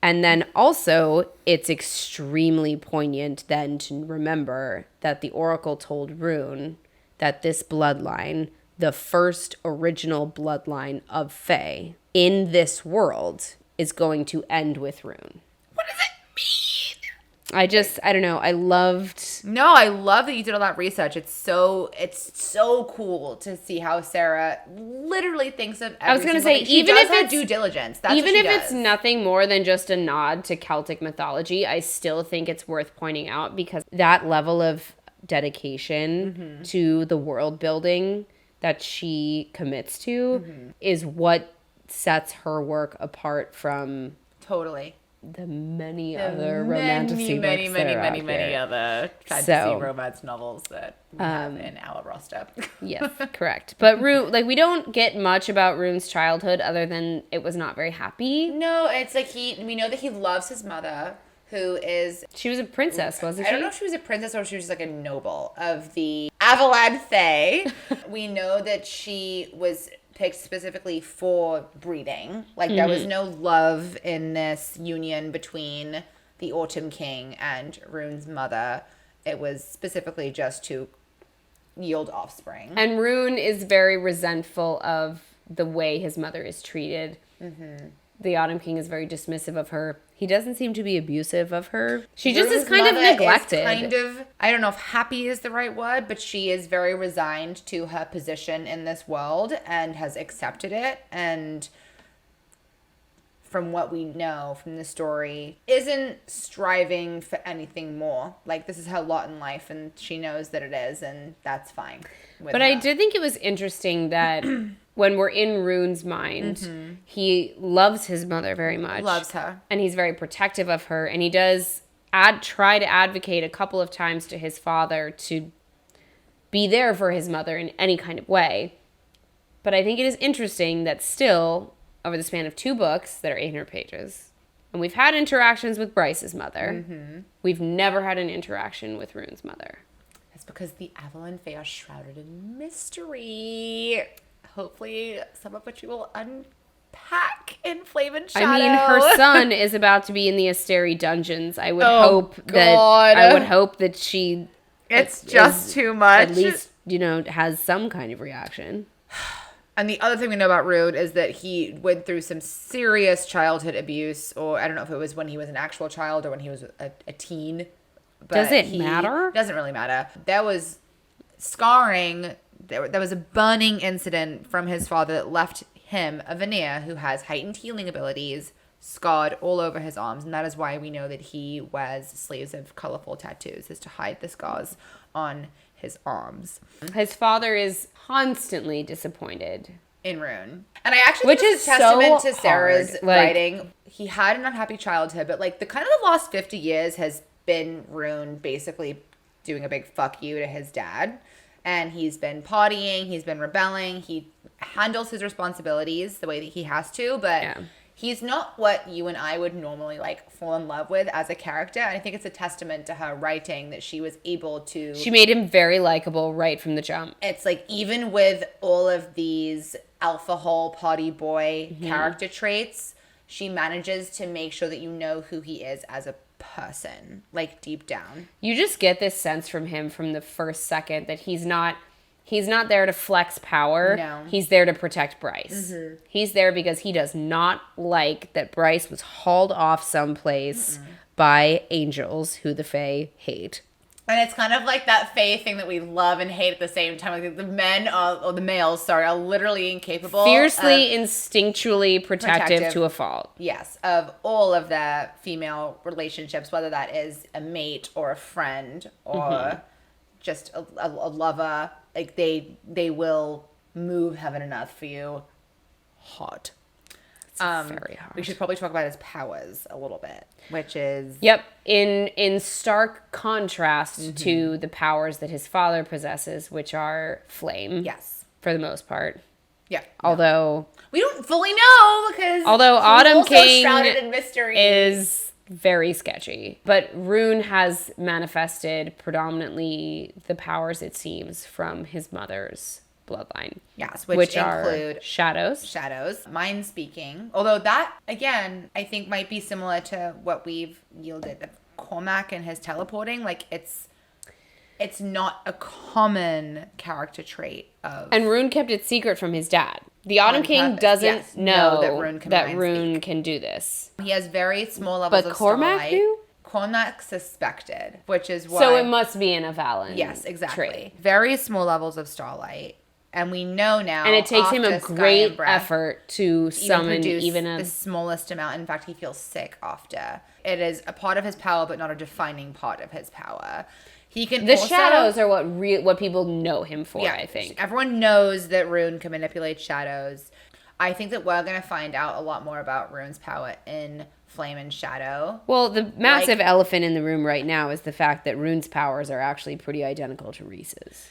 then also, it's extremely poignant then to remember that the Oracle told Ruhn that this bloodline, the first original bloodline of Fae in this world, is going to end with Ruhn. What does it mean? I don't know. I love that you did all that research. It's so cool to see how Sarah literally thinks of every I was going to say, even if it's due diligence, that's even what she if does. It's nothing more than just a nod to Celtic mythology, I still think it's worth pointing out, because that level of dedication to the world building that she commits to is what sets her work apart from the many other romantasy books many other fantasy romance novels that we have in our roster. Yes, correct. But Ruhn, we don't get much about Ruhn's childhood other than it was not very happy. No, it's like we know that he loves his mother, who is... She was a princess, wasn't she? I don't know if she was a princess or if she was just a noble of the Avalad Fae. We know that she was picked specifically for breeding. There was no love in this union between the Autumn King and Ruhn's mother. It was specifically just to yield offspring. And Ruhn is very resentful of the way his mother is treated. The Autumn King is very dismissive of her. He doesn't seem to be abusive of her. She just is kind of neglected. I don't know if happy is the right word, but she is very resigned to her position in this world and has accepted it and from what we know from the story, isn't striving for anything more. Like, this is her lot in life, and she knows that it is, and that's fine with But her. I did think it was interesting that when we're in Ruhn's mind, he loves his mother very much. Loves her. And he's very protective of her. And he does try to advocate a couple of times to his father to be there for his mother in any kind of way. But I think it is interesting that still, over the span of 2 books that are 800 pages, and we've had interactions with Bryce's mother, we've never had an interaction with Ruhn's mother. It's because the Avalon Fae are shrouded in mystery. Hopefully, some of which we will unpack in Flame and Shadow. I mean, her son is about to be in the Asteri dungeons. I would hope that she. It's just too much. At least, has some kind of reaction. And the other thing we know about Ruhn is that he went through some serious childhood abuse, or I don't know if it was when he was an actual child or when he was a teen. But Does it matter? Doesn't really matter. There was scarring. There was a burning incident from his father that left him, a Vanir, who has heightened healing abilities, scarred all over his arms. And that is why we know that he wears sleeves of colorful tattoos, is to hide the scars on his arms. His father is constantly disappointed In Ruhn. And I actually think it's a testament to Sarah's writing. He had an unhappy childhood, but like the last 50 years has been Ruhn basically doing a big fuck you to his dad. And he's been partying, he's been rebelling, he handles his responsibilities the way that he has to, but he's not what you and I would normally fall in love with as a character. And I think it's a testament to her writing that she was able to... She made him very likable right from the jump. It's like, even with all of these alpha hole party boy character traits, she manages to make sure that you know who he is as a person, deep down. You just get this sense from him from the first second that he's not there to flex power. No. He's there to protect Bryce. He's there because he does not like that Bryce was hauled off someplace by angels who the Fae hate. And it's kind of like that Fae thing that we love and hate at the same time. Like the males, are literally incapable. Fiercely, instinctually protective to a fault. Yes, of all of the female relationships, whether that is a mate or a friend or just a lover. Like they will move heaven and earth for you. Hot. Very hard. We should probably talk about his powers a little bit, which is... Yep. In stark contrast to the powers that his father possesses, which are flame. Yes. For the most part. Yeah. Although... We don't fully know because... Although Autumn King shrouded in mystery. is very sketchy. But Ruhn has manifested predominantly the powers, it seems, from his mother's bloodline. Yes, which include are shadows, mind speaking. Although that, again, I think might be similar to what we've yielded of Cormac and his teleporting. It's not a common character trait of... And Ruhn kept it secret from his dad. The Autumn King doesn't know that Ruhn can do this. He has very small levels of Cormac starlight. knew? Cormac suspected, which is why... So it must be an Avalon Yes, exactly. trait. Very small levels of starlight. And we know now... And it takes him a Sky great and Breath effort to summon even the smallest amount. In fact, he feels sick after. It is a part of his power, but not a defining part of his power. He can The shadows are what people know him for, I think. Everyone knows that Ruhn can manipulate shadows. I think that we're going to find out a lot more about Ruhn's power in Flame and Shadow. Well, the massive elephant in the room right now is the fact that Ruhn's powers are actually pretty identical to Rhys's.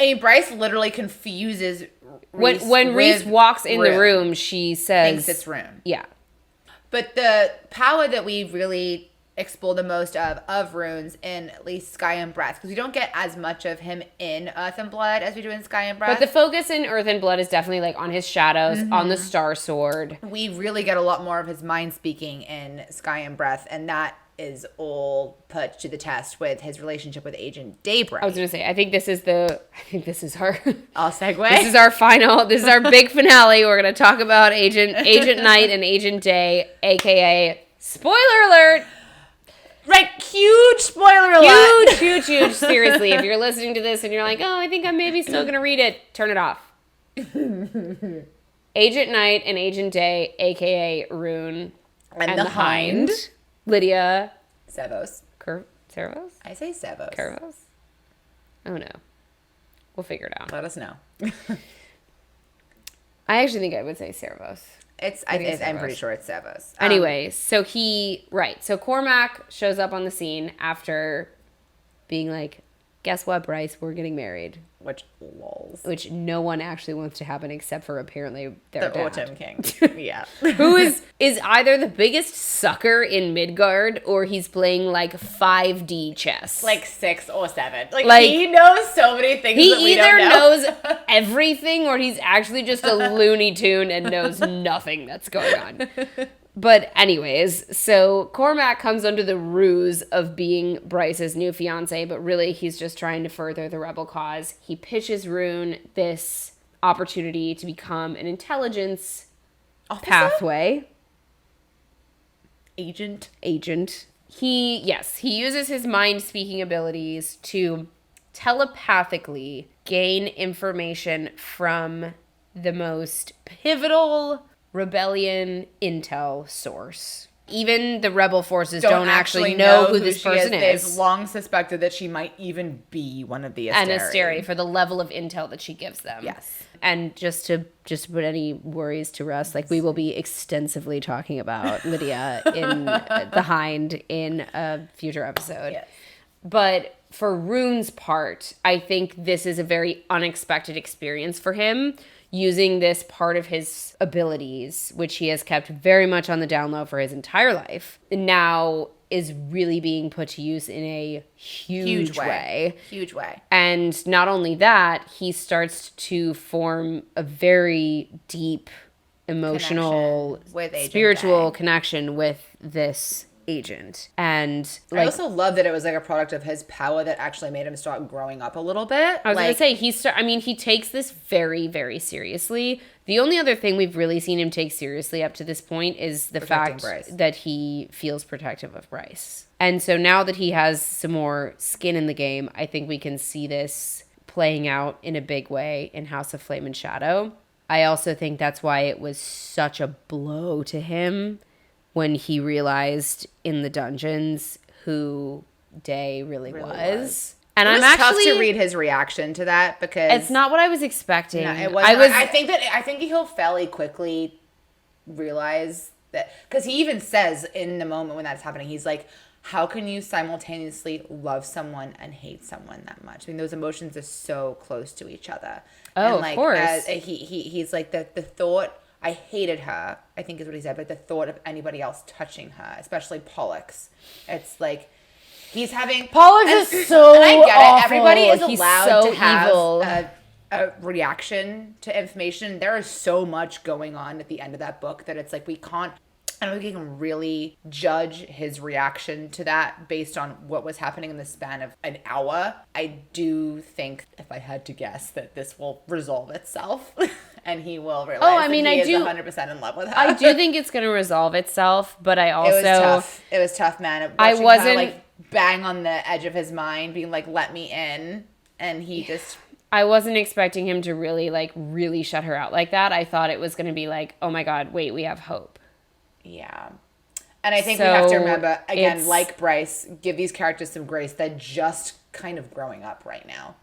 I mean, Bryce literally confuses Rhys when Rhys walks in the room, she says... Thinks it's Ruhn. Yeah. But the power that we really explore the most of Ruhn's in at least Sky and Breath, because we don't get as much of him in Earth and Blood as we do in Sky and Breath. But the focus in Earth and Blood is definitely on his shadows, on the Star Sword. We really get a lot more of his mind speaking in Sky and Breath, and that is all put to the test with his relationship with Agent Daybreak. I was going to say, I think this is our... I'll segue. This is our big finale. We're going to talk about Agent Night and Agent Day, a.k.a. spoiler alert. Right, huge spoiler alert. Huge. Seriously, if you're listening to this and you're like, oh, I think I'm maybe still going to read it, turn it off. Agent Night and Agent Day, aka Ruhn, And the Hind. Lydia. Sevos. Servos? I say Sevos. Curvos? Oh no. We'll figure it out. Let us know. I actually think I would say Servos. I'm pretty sure it's Sevos. Anyways, so Cormac shows up on the scene after being like, guess what, Bryce? We're getting married. Which lols. Which no one actually wants to happen except for apparently their The dad. Autumn King. Yeah. Who is either the biggest sucker in Midgard or he's playing like 5D chess. Like 6 or 7. Like he knows so many things he that we don't know. either knows everything or he's actually just a Looney Tune and knows nothing that's going on. But anyways, so Cormac comes under the ruse of being Bryce's new fiance, but really he's just trying to further the rebel cause. He pitches Ruhn this opportunity to become an intelligence pathway. Agent. He uses his mind-speaking abilities to telepathically gain information from the most pivotal rebellion intel source. Even the rebel forces don't actually know who this person is. They've long suspected that she might even be one of the Asteri. An Asteri for the level of intel that she gives them. Yes. And just to put any worries to rest, like we will be extensively talking about Lydia in The Hind in a future episode. Yes. But for Ruhn's part, I think this is a very unexpected experience for him, using this part of his abilities, which he has kept very much on the down low for his entire life, now is really being put to use in a huge way. Huge way. And not only that, he starts to form a very deep emotional, spiritual connection with this agent. And I also love that it was like a product of his power that actually made him start growing up a little bit. I was going to say, he takes this very, very seriously. The only other thing we've really seen him take seriously up to this point is the fact that he feels protective of Bryce. And so now that he has some more skin in the game, I think we can see this playing out in a big way in House of Flame and Shadow. I also think that's why it was such a blow to him when he realized in the dungeons who Day really was. And it was tough to read his reaction to that because it's not what I was expecting. No, it wasn't. I think he'll fairly quickly realize that, because he even says in the moment when that's happening, he's like, how can you simultaneously love someone and hate someone that much? I mean, those emotions are so close to each other. Oh, and like, of course. He's like the thought, I hated her, I think is what he said, but the thought of anybody else touching her, especially Pollux, it's like he's having... Pollux is so and I get awful. it. Everybody is He's allowed so to have evil. A reaction to information. There is so much going on at the end of that book that it's like we can't... I don't think we can really judge his reaction to that based on what was happening in the span of an hour. I do think, if I had to guess, that this will resolve itself and he will realize that he is 100% in love with her. I do think it's going to resolve itself, but I also... It was tough, man. I wasn't... Her, like, bang on the edge of his mind, being like, let me in. And he just... I wasn't expecting him to really shut her out like that. I thought it was going to be like, oh my God, wait, we have hope. Yeah. And I think we have to remember, again, like Bryce, give these characters some grace. They're just kind of growing up right now.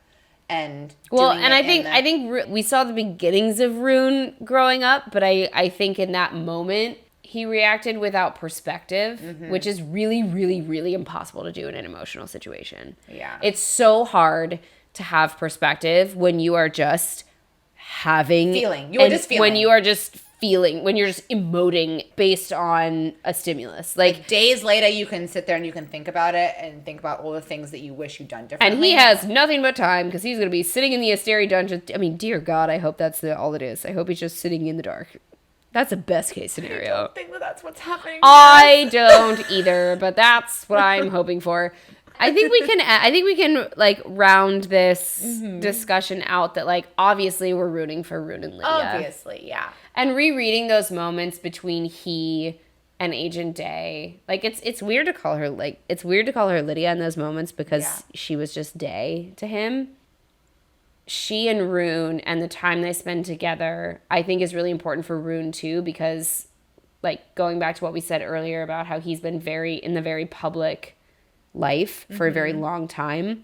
And I think we saw the beginnings of Ruhn growing up, but I think in that moment he reacted without perspective, which is really, really, really impossible to do in an emotional situation. Yeah. It's so hard to have perspective when you are just having... Feeling. You are just feeling. When you are just feeling, when you're just emoting based on a stimulus. Like days later, you can sit there and you can think about it and think about all the things that you wish you'd done differently. And he has nothing but time because he's going to be sitting in the Asteri dungeon. I mean, dear God, I hope that's all it is. I hope he's just sitting in the dark. That's a best case scenario. I don't think that's what's happening. I don't either, but that's what I'm hoping for. I think we can like round this discussion out that like obviously we're rooting for Ruhn and Lydia. Obviously, yeah. And rereading those moments between he and Agent Day, like it's weird to call her Lydia in those moments because she was just Day to him. she and Ruhn and the time they spend together, I think is really important for Ruhn too, because like going back to what we said earlier about how he's been in the very public life for a very long time.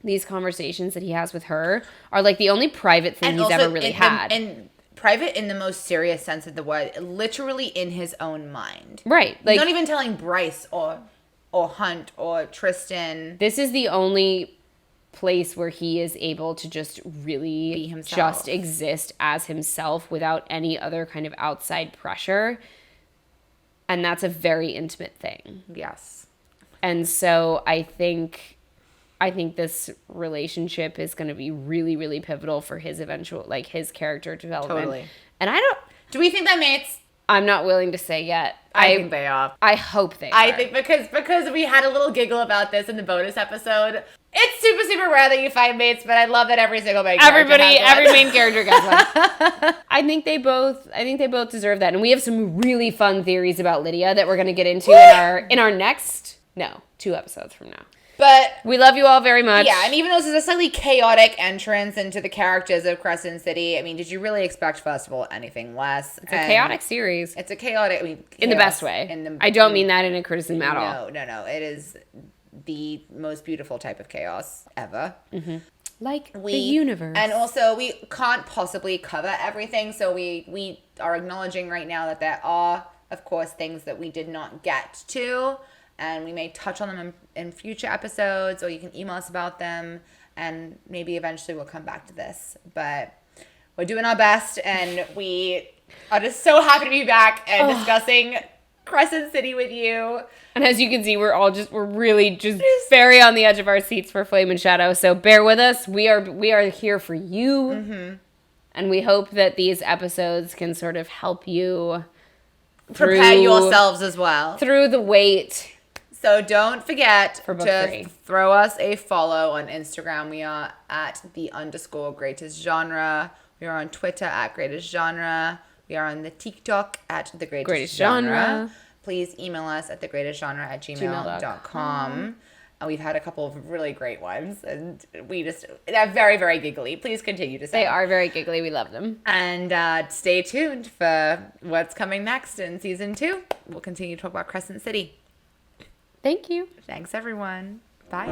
These conversations that he has with her are like the only private thing he's ever really had. And private in the most serious sense of the word, literally in his own mind. Right. Like, he's not even telling Bryce or Hunt or Tristan. This is the only place where he is able to just really be himself. Just exist as himself without any other kind of outside pressure. And that's a very intimate thing. Yes. And so I think this relationship is going to be really, really pivotal for his eventual, like, his character development. Totally. And do we think they're mates? I'm not willing to say yet. I think they are. I hope they are. I think because we had a little giggle about this in the bonus episode. It's super, super rare that you find mates, but I love that every single main character every main character gets one. I think they both deserve that. And we have some really fun theories about Lydia that we're going to get into in our next 2 episodes from now. But we love you all very much. Yeah, and even though this is a slightly chaotic entrance into the characters of Crescent City, I mean, did you really expect, first of all, anything less? It's a chaotic series. It's a chaotic, chaos in the best way. I don't mean that in a criticism at all. No. It is the most beautiful type of chaos ever. Mm-hmm. Like the universe. And also, we can't possibly cover everything, so we are acknowledging right now that there are, of course, things that we did not get to. And we may touch on them in future episodes, or you can email us about them, and maybe eventually we'll come back to this. But we're doing our best, and we are just so happy to be back and discussing Crescent City with you. And as you can see, we're really just very on the edge of our seats for Flame and Shadow. So bear with us. We are here for you, and we hope that these episodes can sort of help you prepare yourselves as well through the wait. So don't forget to throw us a follow on Instagram. We are at _greatest genre. We are on Twitter at greatest genre. We are on the TikTok at the greatest genre. Please email us at thegreatestgenre@gmail.com. We've had a couple of really great ones, and they're very, very giggly. Please continue to say. They are very giggly. We love them. And stay tuned for what's coming next in season 2. We'll continue to talk about Crescent City. Thank you. Thanks, everyone. Bye.